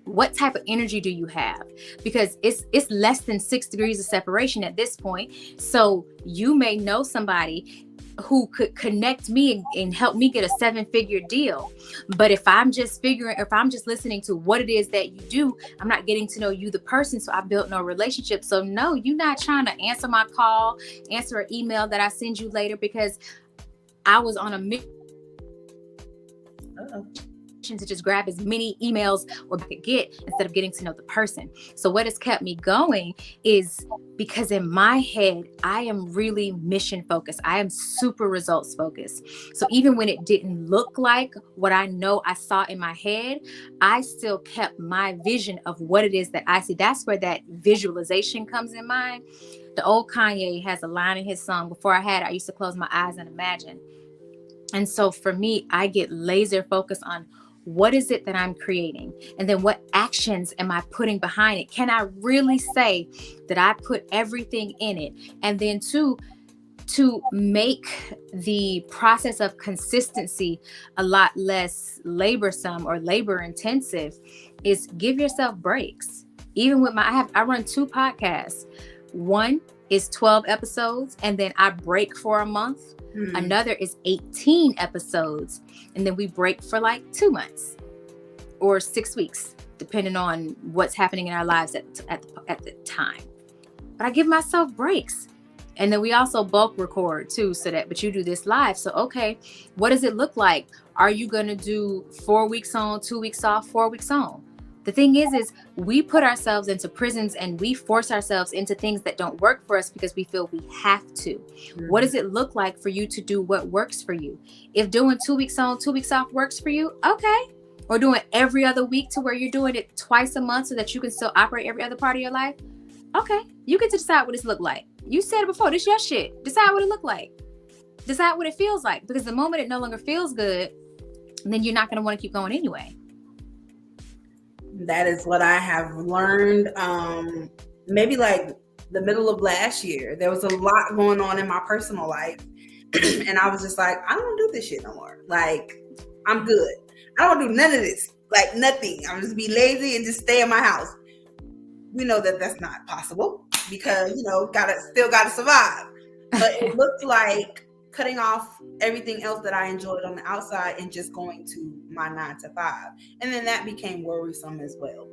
What type of energy do you have? Because it's less than 6 degrees of separation at this point. So you may know somebody who could connect me and help me get a 7-figure deal. But if I'm just listening to what it is that you do, I'm not getting to know you, the person. So I built no relationship. So no, you're not trying to answer my call, answer an email that I send you later, because I was on a mission to just grab as many emails or I could get instead of getting to know the person. So what has kept me going is because in my head, I am really mission focused. I am super results focused. So even when it didn't look like what I know I saw in my head, I still kept my vision of what it is that I see. That's where that visualization comes in mind. The old Kanye has a line in his song, "Before I had it, I used to close my eyes and imagine." And so for me, I get laser focused on what is it that I'm creating? And then what actions am I putting behind it? Can I really say that I put everything in it? And then to make the process of consistency a lot less laborsome or labor intensive is give yourself breaks. Even with I run 2 podcasts. One is 12 episodes and then I break for a month. Another is 18 episodes, and then we break for like 2 months or 6 weeks, depending on what's happening in our lives at the time. But I give myself breaks. And then we also bulk record too, but you do this live. So, okay, what does it look like? Are you going to do 4 weeks on, 2 weeks off, 4 weeks on? The thing is we put ourselves into prisons and we force ourselves into things that don't work for us because we feel we have to. What does it look like for you to do what works for you? If doing 2 weeks on, 2 weeks off works for you, okay. Or doing every other week to where you're doing it twice a month so that you can still operate every other part of your life. Okay. You get to decide what this look like. You said it before, this your shit. Decide what it look like. Decide what it feels like. Because the moment it no longer feels good, then you're not going to want to keep going anyway. That is what I have learned. Maybe like the middle of last year, there was a lot going on in my personal life. And I was just like, I don't want to do this shit no more. Like, I'm good. I don't want to do none of this. Like, nothing. I'm just be lazy and just stay in my house. We know that that's not possible because, still gotta survive. But it looked like cutting off everything else that I enjoyed on the outside and just going to my 9 to 5. And then that became worrisome as well.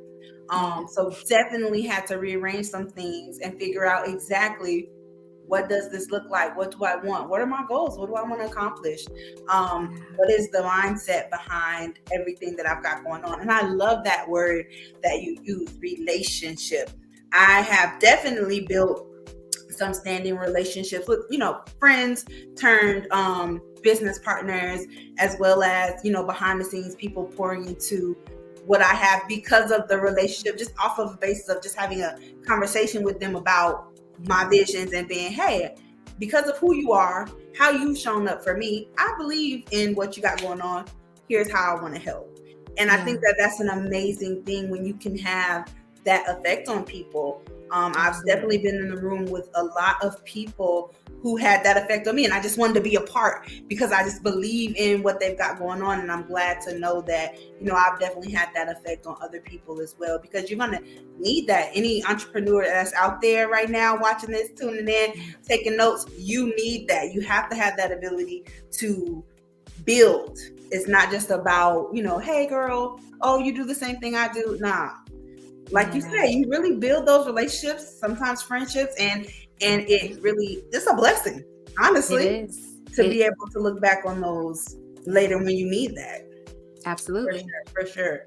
So definitely had to rearrange some things and figure out exactly what does this look like? What do I want? What are my goals? What do I want to accomplish? What is the mindset behind everything that I've got going on? And I love that word that you use, relationship. I have definitely built some standing relationships with, friends turned business partners, as well as, behind the scenes people pouring into what I have because of the relationship, just off of the basis of just having a conversation with them about my visions and being, hey, because of who you are, how you've shown up for me, I believe in what you got going on. Here's how I want to help. And I think that that's an amazing thing when you can have that effect on people. I've definitely been in the room with a lot of people who had that effect on me, and I just wanted to be a part because I just believe in what they've got going on. And I'm glad to know that, I've definitely had that effect on other people as well, because you're going to need that. Any entrepreneur that's out there right now watching this, tuning in, taking notes, you need that. You have to have that ability to build. It's not just about, hey girl, oh, you do the same thing I do. Nah. Like you say, you really build those relationships, sometimes friendships, and it's a blessing, honestly, to be able to look back on those later when you need that. Absolutely. For sure.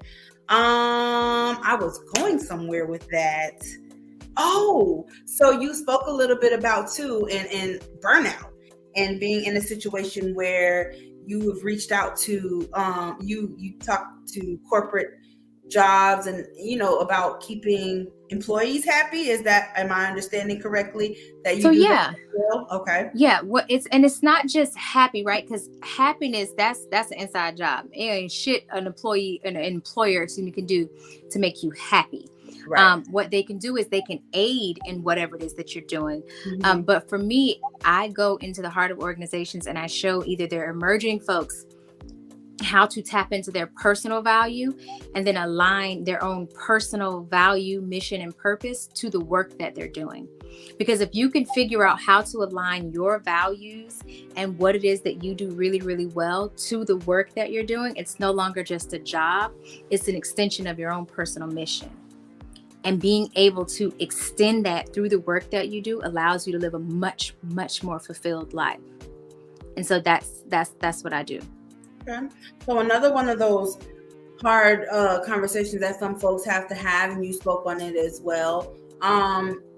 I was going somewhere with that. Oh, so you spoke a little bit about too, and burnout and being in a situation where you have reached out to, you talked to corporate jobs and about keeping employees happy. Am I understanding correctly that you do that as well? Okay. Yeah, it's not just happy, right? Because happiness, that's an inside job. And shit an employer can do to make you happy. Right. What they can do is they can aid in whatever it is that you're doing. Mm-hmm. But for me, I go into the heart of organizations and I show either their emerging folks how to tap into their personal value and then align their own personal value, mission, and purpose to the work that they're doing. Because if you can figure out how to align your values and what it is that you do really, really well to the work that you're doing, it's no longer just a job, it's an extension of your own personal mission. And being able to extend that through the work that you do allows you to live a much, much more fulfilled life. And so that's what I do. Okay. So another one of those hard conversations that some folks have to have, and you spoke on it as well.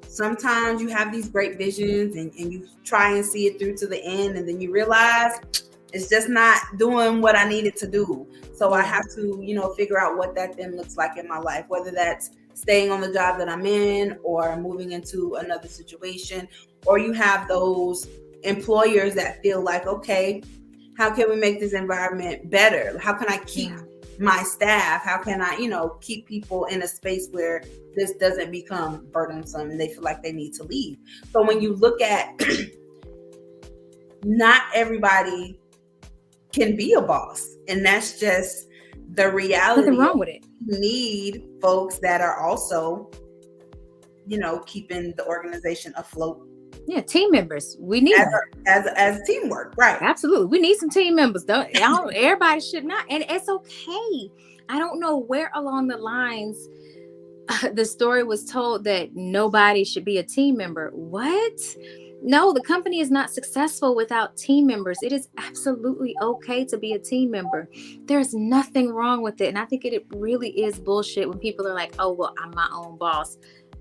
Sometimes you have these great visions and you try and see it through to the end, and then you realize it's just not doing what I needed to do. So I have to, figure out what that then looks like in my life, whether that's staying on the job that I'm in or moving into another situation, or you have those employers that feel like, okay, how can we make this environment better? How can I keep my staff? How can I, keep people in a space where this doesn't become burdensome and they feel like they need to leave? So when you look at not everybody can be a boss, and that's just the reality. Nothing wrong with it. You need folks that are also, keeping the organization afloat. Yeah, team members. We need as teamwork, right? Absolutely, we need some team members. Everybody should not, and it's okay. I don't know where along the lines the story was told that nobody should be a team member. What? No, the company is not successful without team members. It is absolutely okay to be a team member. There's nothing wrong with it, and I think it really is bullshit when people are like, "Oh, well, I'm my own boss."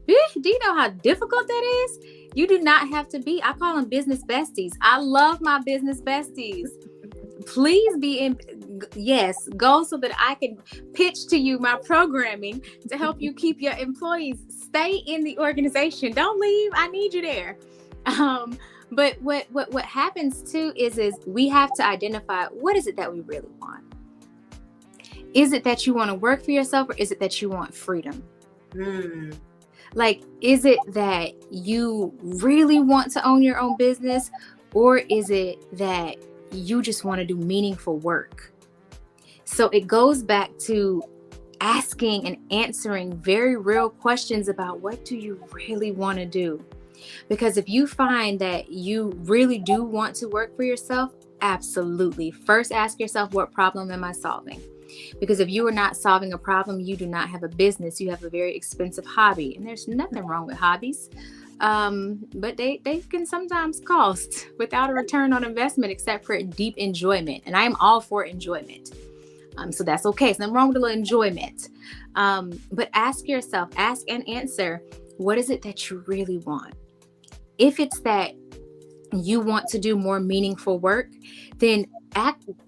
Do you know how difficult that is? You do not have to be. I call them business besties. I love my business besties. Please go so that I can pitch to you my programming to help you keep your employees. Stay in the organization. Don't leave. I need you there. But what happens too is we have to identify, what is it that we really want? Is it that you want to work for yourself, or is it that you want freedom? Like, is it that you really want to own your own business, or is it that you just want to do meaningful work? So it goes back to asking and answering very real questions about, what do you really want to do? Because if you find that you really do want to work for yourself, absolutely. First, ask yourself, what problem am I solving? Because if you are not solving a problem, you do not have a business. You have a very expensive hobby, and there's nothing wrong with hobbies. But they can sometimes cost without a return on investment, except for deep enjoyment. And I am all for enjoyment. So that's okay. There's nothing wrong with a little enjoyment. But ask yourself, ask and answer, what is it that you really want? If it's that you want to do more meaningful work, then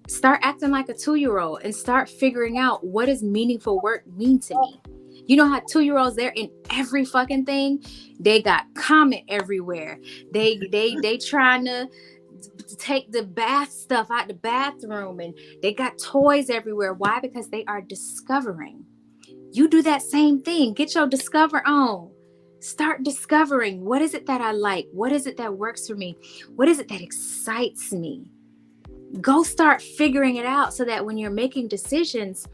start acting like a 2-year-old and start figuring out, what does meaningful work mean to me? You know how 2-year-olds, they're in every fucking thing. They got comment everywhere. They trying to take the bath stuff out the bathroom, and they got toys everywhere. Why? Because they are discovering. You do that same thing. Get your discover on. Start discovering, what is it that I like? What is it that works for me? What is it that excites me? Go start figuring it out, so that when you're making decisions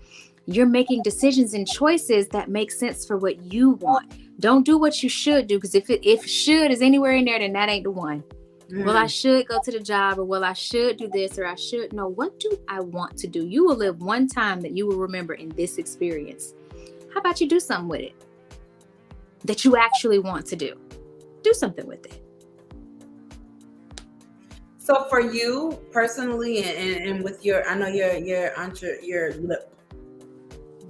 and choices that make sense for what you want. Don't do what you should do, because if should is anywhere in there, then that ain't the one. Well, I should go to the job, or well, I should do this, or I should. No, what do I want to do? You will live one time that you will remember in this experience. How about you do something with it that you actually want to do? Do something with it. So for you personally, and with I know your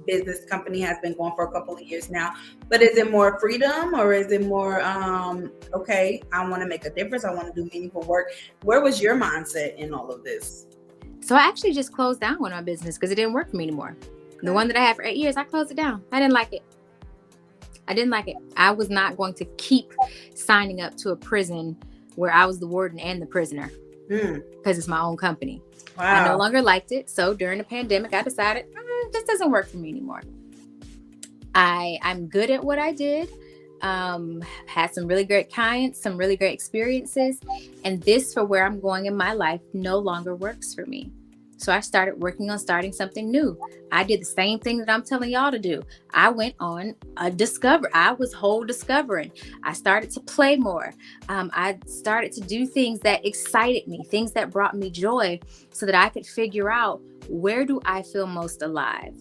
business company has been going for a couple of years now, but is it more freedom, or is it more, okay, I want to make a difference, I want to do meaningful work? Where was your mindset in all of this? So I actually just closed down on my business because it didn't work for me anymore. Okay. The one that I had for 8 years, I closed it down. I didn't like it. I was not going to keep signing up to a prison where I was the warden and the prisoner, because it's my own company. Wow. I no longer liked it. So during the pandemic, I decided this doesn't work for me anymore. I'm good at what I did. Had some really great clients, some really great experiences, and this for where I'm going in my life no longer works for me. So I started working on starting something new. I did the same thing that I'm telling y'all to do. I went on a discover. I was whole discovering. I started to play more. I started to do things that excited me, things that brought me joy, so that I could figure out, where do I feel most alive?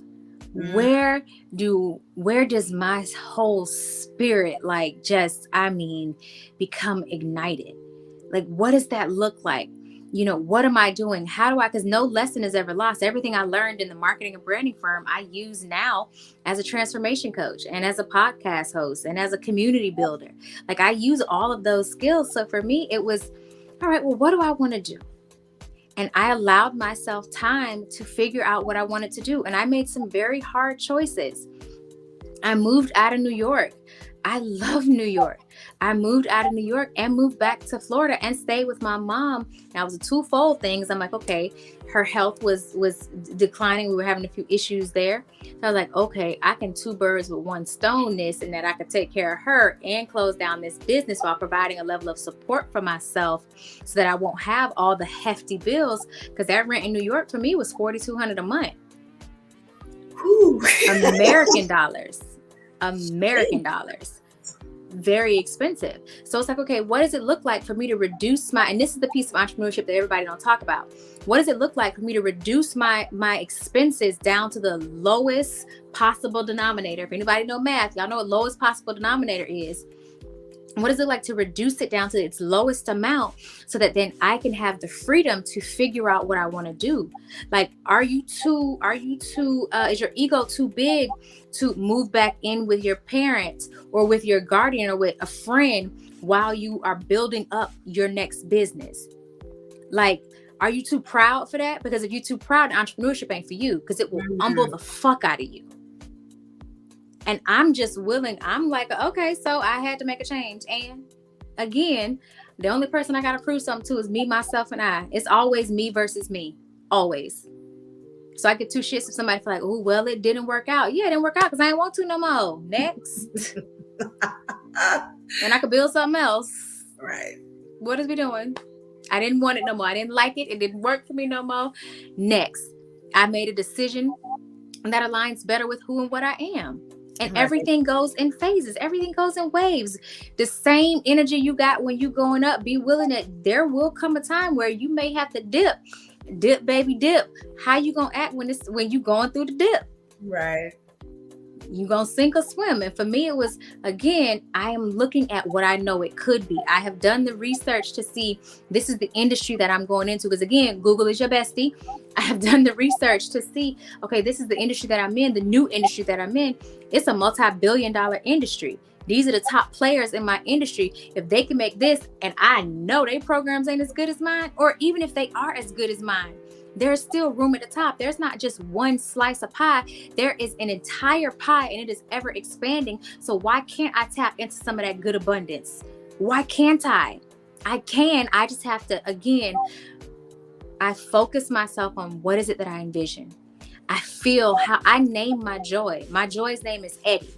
Where does my whole spirit become ignited? Like, what does that look like? What am I doing? How do I, because no lesson is ever lost. Everything I learned in the marketing and branding firm, I use now as a transformation coach and as a podcast host and as a community builder. Like, I use all of those skills. So for me, it was, all right, well, what do I want to do? And I allowed myself time to figure out what I wanted to do. And I made some very hard choices. I moved out of New York. I love New York. I moved out of New York and moved back to Florida and stayed with my mom. Now, it was a twofold thing. I'm like, okay, her health was declining. We were having a few issues there. So I was like, okay, I can two birds with one stone this, and that I could take care of her and close down this business while providing a level of support for myself so that I won't have all the hefty bills, because that rent in New York for me was $4,200 a month. American dollars. Very expensive. So it's like, okay, what does it look like for me to reduce my, and this is the piece of entrepreneurship that everybody don't talk about. What does it look like for me to reduce my expenses down to the lowest possible denominator? If anybody know math, y'all know what lowest possible denominator is. What does it like to reduce it down to its lowest amount, so that then I can have the freedom to figure out what I want to do? Like, is your ego too big to move back in with your parents or with your guardian or with a friend while you are building up your next business? Like, are you too proud for that? Because if you're too proud, entrepreneurship ain't for you, because it will humble the fuck out of you. And I'm just willing. I'm like, okay, so I had to make a change. And again, the only person I got to prove something to is me, myself, and I. It's always me versus me. Always. So I get two shits if somebody feel like, oh, well, it didn't work out. Yeah, it didn't work out because I ain't want to no more. Next. And I could build something else. Right. What is we doing? I didn't want it no more. I didn't like it. It didn't work for me no more. Next. I made a decision that aligns better with who and what I am. And everything goes in phases. Everything goes in waves. The same energy you got when you going up, be willing that there will come a time where you may have to dip. Dip, baby, dip. How you gonna act when you going through the dip? Right. You gonna sink or swim? And for me, it was, again, I am looking at what I know it could be. I have done the research to see this is the industry that I'm going into. Because again, Google is your bestie. I have done the research to see, okay, this is the industry that I'm in, the new industry that I'm in. It's a multi-billion-dollar industry. These are the top players in my industry. If they can make this, and I know their programs ain't as good as mine, or even if they are as good as mine, there's still room at the top. There's not just one slice of pie. There is an entire pie, and it is ever expanding. So why can't I tap into some of that good abundance? Why can't I? I can. I just have to, again, I focus myself on what is it that I envision. I feel how I name my joy. My joy's name is Eddie.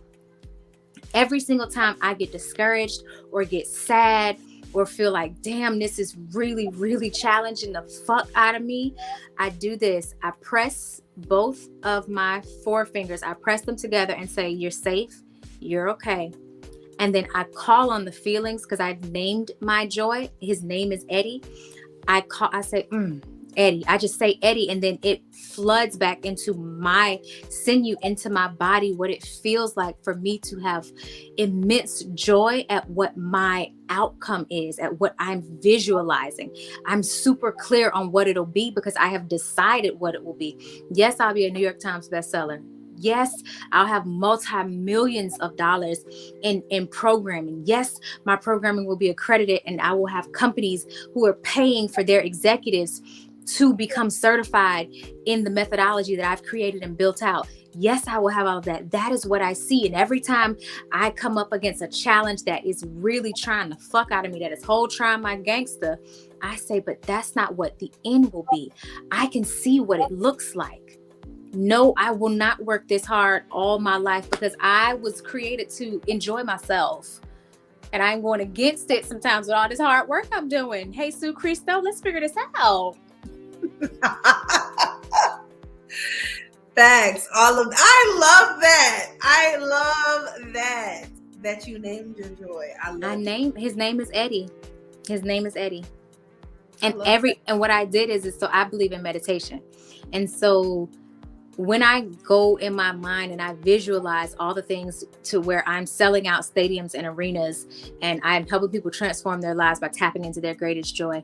Every single time I get discouraged or get sad or feel like, damn, this is really, really challenging the fuck out of me, I do this. I press both of my forefingers. I press them together and say, you're safe. You're okay. And then I call on the feelings, because I've named my joy. His name is Eddie. I say, Eddie. I just say Eddie, and then it floods back into my sinew, into my body, what it feels like for me to have immense joy at what my outcome is, at what I'm visualizing. I'm super clear on what it'll be because I have decided what it will be. Yes, I'll be a New York Times bestseller. Yes, I'll have multi-millions of dollars in programming. Yes, my programming will be accredited, and I will have companies who are paying for their executives to become certified in the methodology that I've created and built out. Yes, I will have all of that. That is what I see. And every time I come up against a challenge that is really trying to fuck out of me, that is whole trying my gangster, I say, but that's not what the end will be. I can see what it looks like. no, I will not work this hard all my life because I was created to enjoy myself. And I'm going against it sometimes with all this hard work I'm doing. Hey, Sue Cristo, let's figure this out. Thanks. I love that. I love that you named your joy. His name is Eddie. His name is Eddie. And what I did is so I believe in meditation. And so when I go in my mind and I visualize all the things to where I'm selling out stadiums and arenas and I'm helping people transform their lives by tapping into their greatest joy,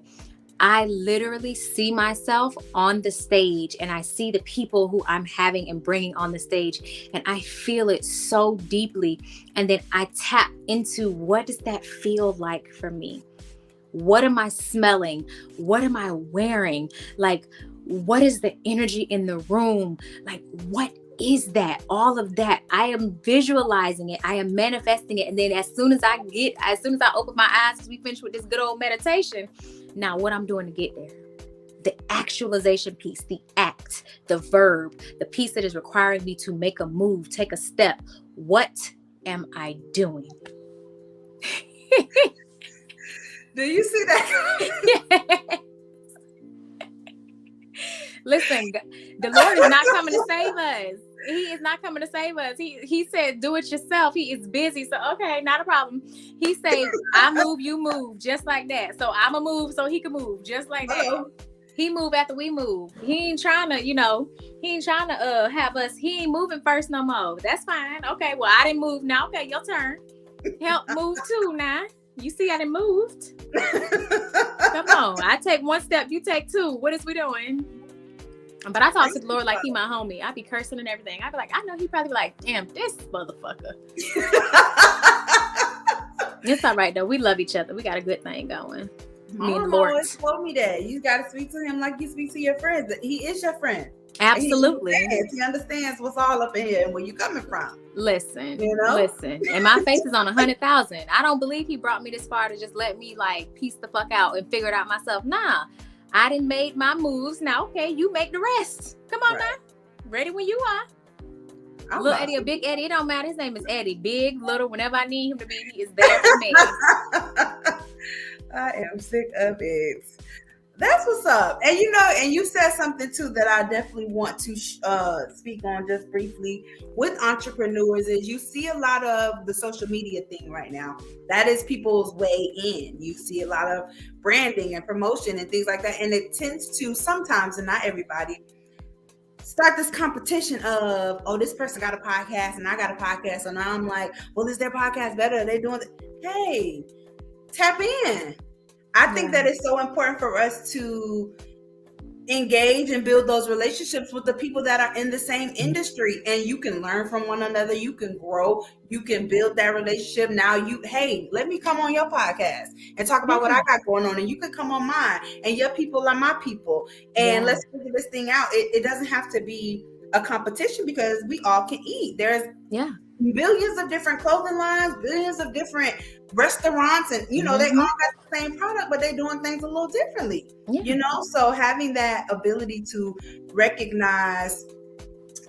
I literally see myself on the stage and I see the people who I'm having and bringing on the stage and I feel it so deeply. And then I tap into what does that feel like for me? What am I smelling? What am I wearing? Like, what is the energy in the room? Like, what is that? All of that. I am visualizing it. I am manifesting it. And then as soon as I open my eyes, because we finished with this good old meditation, now what I'm doing to get there. The actualization piece, the act, the verb, the piece that is requiring me to make a move, take a step. What am I doing? Do you see that? Listen, the Lord is not coming to save us. He is not coming to save us. He said, do it yourself. He is busy. So, okay, not a problem. He said, I move, you move, just like that. So I'm a move so he can move just like that. He move after we move. He ain't trying to, have us. He ain't moving first no more. That's fine. Okay, well, I didn't move now. Okay, your turn. Help move too now. You see I done moved. Come on. I take one step, you take two. What is we doing? But I talk to the Lord like he my homie. I be cursing and everything. I be like, I know he probably be like, damn, this motherfucker. It's all right though. We love each other. We got a good thing going. Me and the Lord always told me that you got to speak to him like you speak to your friends. He is your friend. Absolutely. He understands what's all up in here and where you coming from. Listen. And my face is on 100,000. I don't believe he brought me this far to just let me like piece the fuck out and figure it out myself. Nah, I done made my moves. Now, okay, you make the rest. Come on now. Ready when you are. Little Eddie or Big Eddie, it don't matter. His name is Eddie. Big, little, whenever I need him to be, he is there for me. I am sick of it. That's what's up. And you said something too that I definitely want to speak on just briefly with entrepreneurs is you see a lot of the social media thing right now. That is people's way in. You see a lot of branding and promotion and things like that. And it tends to sometimes, and not everybody, start this competition of, oh, this person got a podcast and I got a podcast. So now I'm like, well, is their podcast better? Are they doing it? Hey, tap in. I think that it's so important for us to engage and build those relationships with the people that are in the same industry, and you can learn from one another. You can grow. You can build that relationship. Now hey, let me come on your podcast and talk about what I got going on, and you can come on mine, and your people are my people, and let's figure this thing out. It doesn't have to be a competition because we all can eat. There's billions of different clothing lines, billions of different restaurants, and they all got the same product, but they're doing things a little differently. So having that ability to recognize,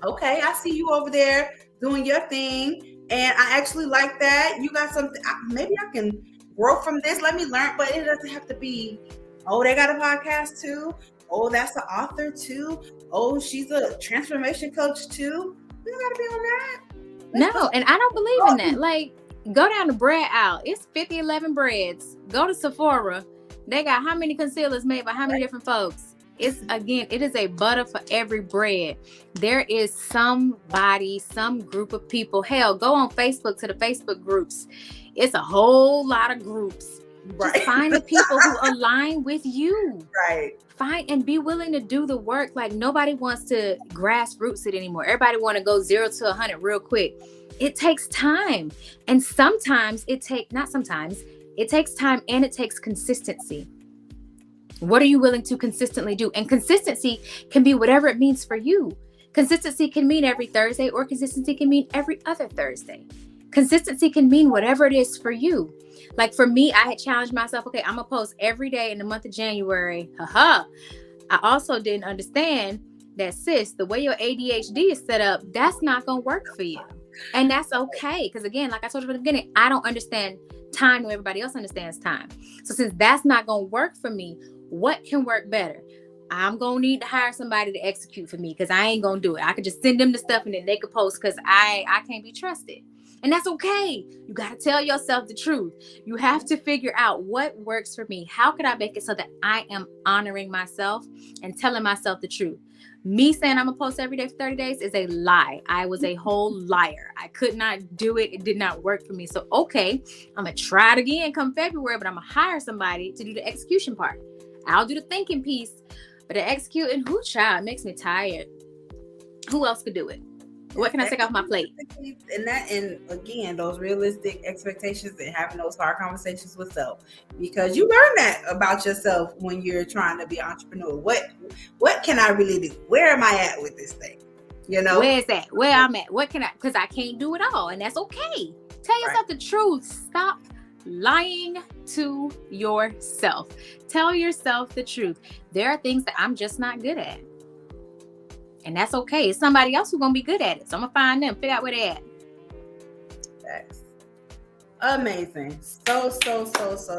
okay, I see you over there doing your thing, and I actually like that. You got something, maybe I can grow from this. Let me learn. But it doesn't have to be, oh, they got a podcast too. Oh, that's the author too. Oh, she's a transformation coach too. We don't gotta be on that. No, and I don't believe in that. Like, go down the bread aisle. It's 50-11 breads. Go to Sephora. They got how many concealers made by how many different folks? It is a butter for every bread. There is somebody, some group of people. Hell, go on Facebook to the Facebook groups. It's a whole lot of groups. Right. Just find the people who align with you. Right. Find and be willing to do the work. Like, nobody wants to grassroots it anymore. Everybody want to go 0 to 100 real quick. It takes time. And sometimes it takes time and it takes consistency. What are you willing to consistently do? And consistency can be whatever it means for you. Consistency can mean every Thursday, or consistency can mean every other Thursday. Consistency can mean whatever it is for you. Like for me, I had challenged myself, okay, I'm going to post every day in the month of January. I also didn't understand that sis, the way your ADHD is set up, that's not going to work for you. And that's okay. Because again, like I told you from the beginning, I don't understand time when everybody else understands time. So since that's not going to work for me, what can work better? I'm going to need to hire somebody to execute for me because I ain't going to do it. I could just send them the stuff and then they could post because I can't be trusted. And that's okay. You got to tell yourself the truth. You have to figure out what works for me. How could I make it so that I am honoring myself and telling myself the truth? Me saying I'm going to post every day for 30 days is a lie. I was a whole liar. I could not do it. It did not work for me. So, okay, I'm going to try it again come February, but I'm going to hire somebody to do the execution part. I'll do the thinking piece, but the executing, child, makes me tired. Who else could do it? What can I take off my plate? And again, those realistic expectations and having those hard conversations with self, because you learn that about yourself when you're trying to be an entrepreneur. What can I really do? Where am I at with this thing? You know, where is that? Where I'm at? What can I? Because I can't do it all, and that's okay. Tell yourself the truth. Stop lying to yourself. Tell yourself the truth. There are things that I'm just not good at. And that's okay. It's somebody else who's going to be good at it. So I'm going to find them, figure out where they're at. That's amazing. So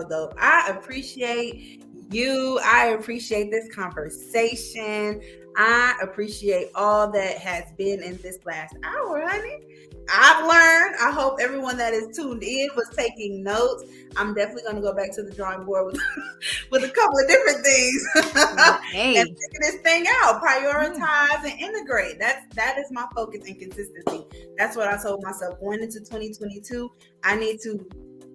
dope. I appreciate you. I appreciate this conversation. I appreciate all that has been in this last hour, honey. I've learned. I hope everyone that is tuned in was taking notes. I'm definitely going to go back to the drawing board with a couple of different things and figure this thing out. Prioritize and integrate. That is my focus and consistency. That's what I told myself going into 2022. I need to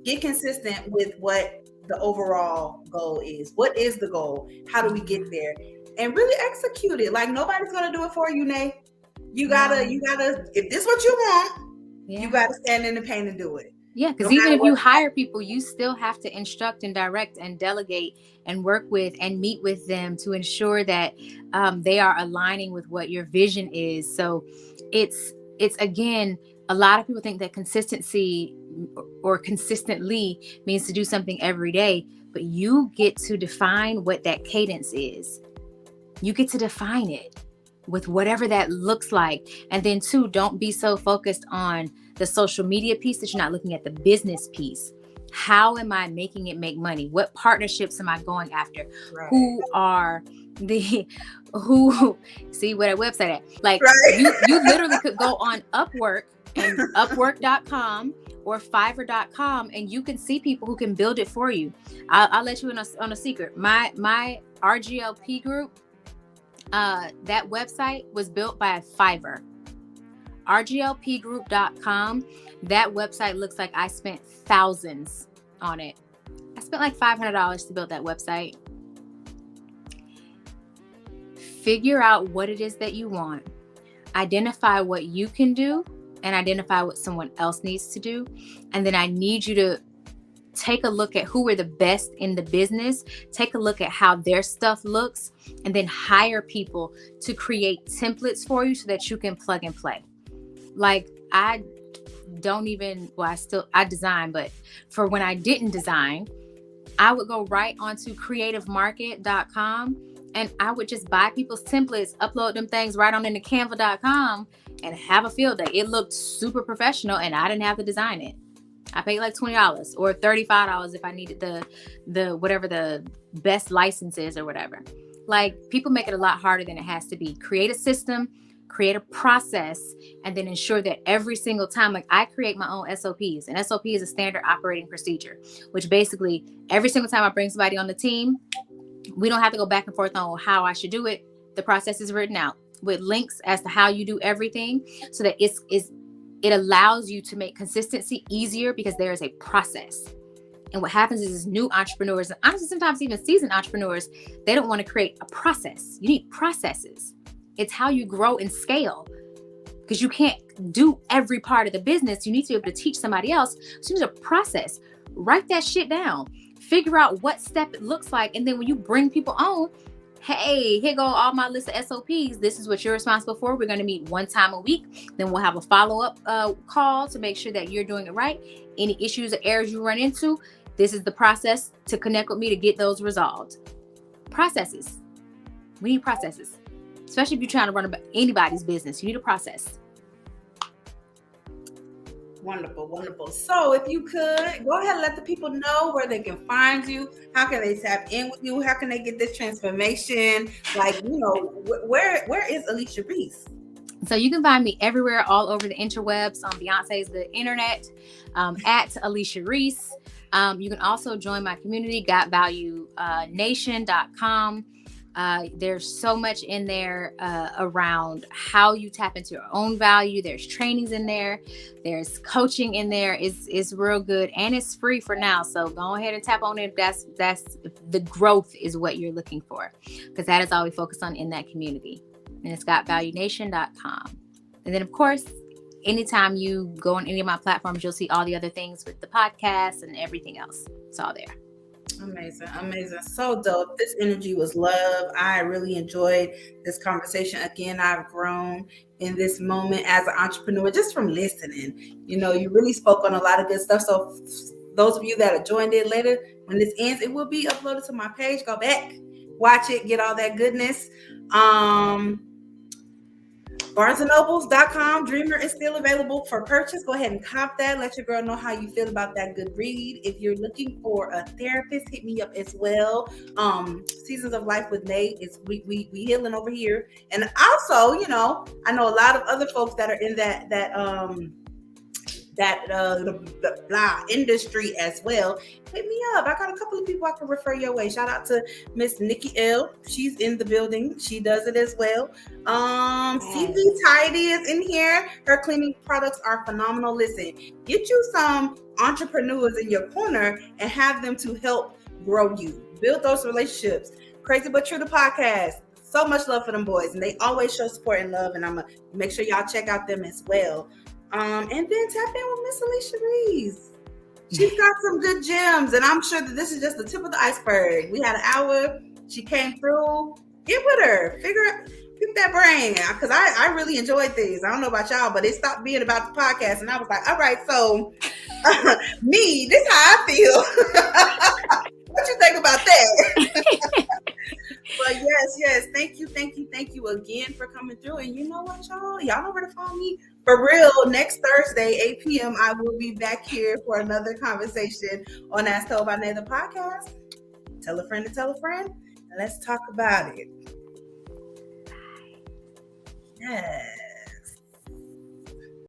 get consistent with what the overall goal is. What is the goal? How do we get there? And really execute it. Like nobody's going to do it for you, Nay. You gotta, if this is what you want, you gotta stand in the pain and do it. Yeah, because even if you hire people, you still have to instruct and direct and delegate and work with and meet with them to ensure that they are aligning with what your vision is. So it's again, a lot of people think that consistency or consistently means to do something every day, but you get to define what that cadence is. You get to define it with whatever that looks like. And then 2, don't be so focused on the social media piece that you're not looking at the business piece. How am I making it make money? What partnerships am I going after? Right. Who see what a website at? Like you literally could go on Upwork and Upwork.com or Fiverr.com and you can see people who can build it for you. I'll let you in on a secret. My RGLP group, that website was built by Fiverr. RGLPgroup.com. That website looks like I spent thousands on it. I spent like $500 to build that website. Figure out what it is that you want. Identify what you can do and identify what someone else needs to do. And then I need you to take a look at who are the best in the business, take a look at how their stuff looks, and then hire people to create templates for you so that you can plug and play. Like I design, but for when I didn't design, I would go right onto creativemarket.com and I would just buy people's templates, upload them things right on into canva.com and have a field day. It looked super professional and I didn't have to design it. I paid like $20 or $35 if I needed the whatever the best license is or whatever. Like people make it a lot harder than it has to be. Create a system, create a process, and then ensure that every single time, like I create my own SOPs. And SOP is a standard operating procedure, which basically every single time I bring somebody on the team, we don't have to go back and forth on how I should do it. The process is written out with links as to how you do everything so that it allows you to make consistency easier because there is a process. And what happens is new entrepreneurs, and honestly, sometimes even seasoned entrepreneurs, they don't want to create a process. You need processes. It's how you grow and scale because you can't do every part of the business. You need to be able to teach somebody else. So you need a process. Write that shit down. Figure out what step it looks like. And then when you bring people on, hey, here go all my list of SOPs. This is what you're responsible for. We're going to meet one time a week. Then we'll have a follow-up call to make sure that you're doing it right. Any issues or errors you run into, this is the process to connect with me to get those resolved. Processes. We need processes. especially if you're trying to run anybody's business. You need a process. Wonderful, wonderful. So if you could, go ahead and let the people know where they can find you. How can they tap in with you? How can they get this transformation? Like, where is Alechia Reese? So you can find me everywhere, all over the interwebs, on Beyonce's The Internet, at Alechia Reese. You can also join my community, gotvaluenation.com. There's so much in there around how you tap into your own value. There's trainings in there. There's coaching in there. It's real good, and it's free for now. So go ahead and tap on it. That's the growth is what you're looking for, because that is all we focus on in that community. And it's gotvaluenation.com. And then, of course, anytime you go on any of my platforms, you'll see all the other things with the podcast and everything else. It's all there. Amazing, amazing. So dope. This energy was love. I really enjoyed this conversation. Again, I've grown in this moment as an entrepreneur just from listening. You really spoke on a lot of good stuff. So those of you that have joined it later, when this ends, it will be uploaded to my page. Go back, watch it, get all that goodness. BarnesandNobles.com. Dreamer is still available for purchase. Go ahead and cop that. Let your girl know how you feel about that good read. If you're looking for a therapist, hit me up as well. Seasons of Life with Nate is we healing over here. And also, I know a lot of other folks that are in that industry as well. Hit me up. I got a couple of people I can refer your way. Shout out to Miss Nikki L. She's in the building. She does it as well. CV Tidy is in here. Her cleaning products are phenomenal. Listen, get you some entrepreneurs in your corner and have them to help grow you. Build those relationships. Crazy But True, the podcast. So much love for them boys, and they always show support and love, and I'm going to make sure y'all check out them as well. And then tap in with Miss Alechia Reese. She's got some good gems, and I'm sure that this is just the tip of the iceberg. We had an hour. She came through. Get with her. Pick that brain, because I really enjoyed these. I don't know about y'all, but it stopped being about the podcast, and I was like, all right, so me, this is how I feel. What you think about that? But yes, thank you again for coming through. And you know what, y'all know where to find me. For real, next Thursday, 8 p.m., I will be back here for another conversation on As Told by Nay, the podcast. Tell a friend to tell a friend, and let's talk about it. Yeah.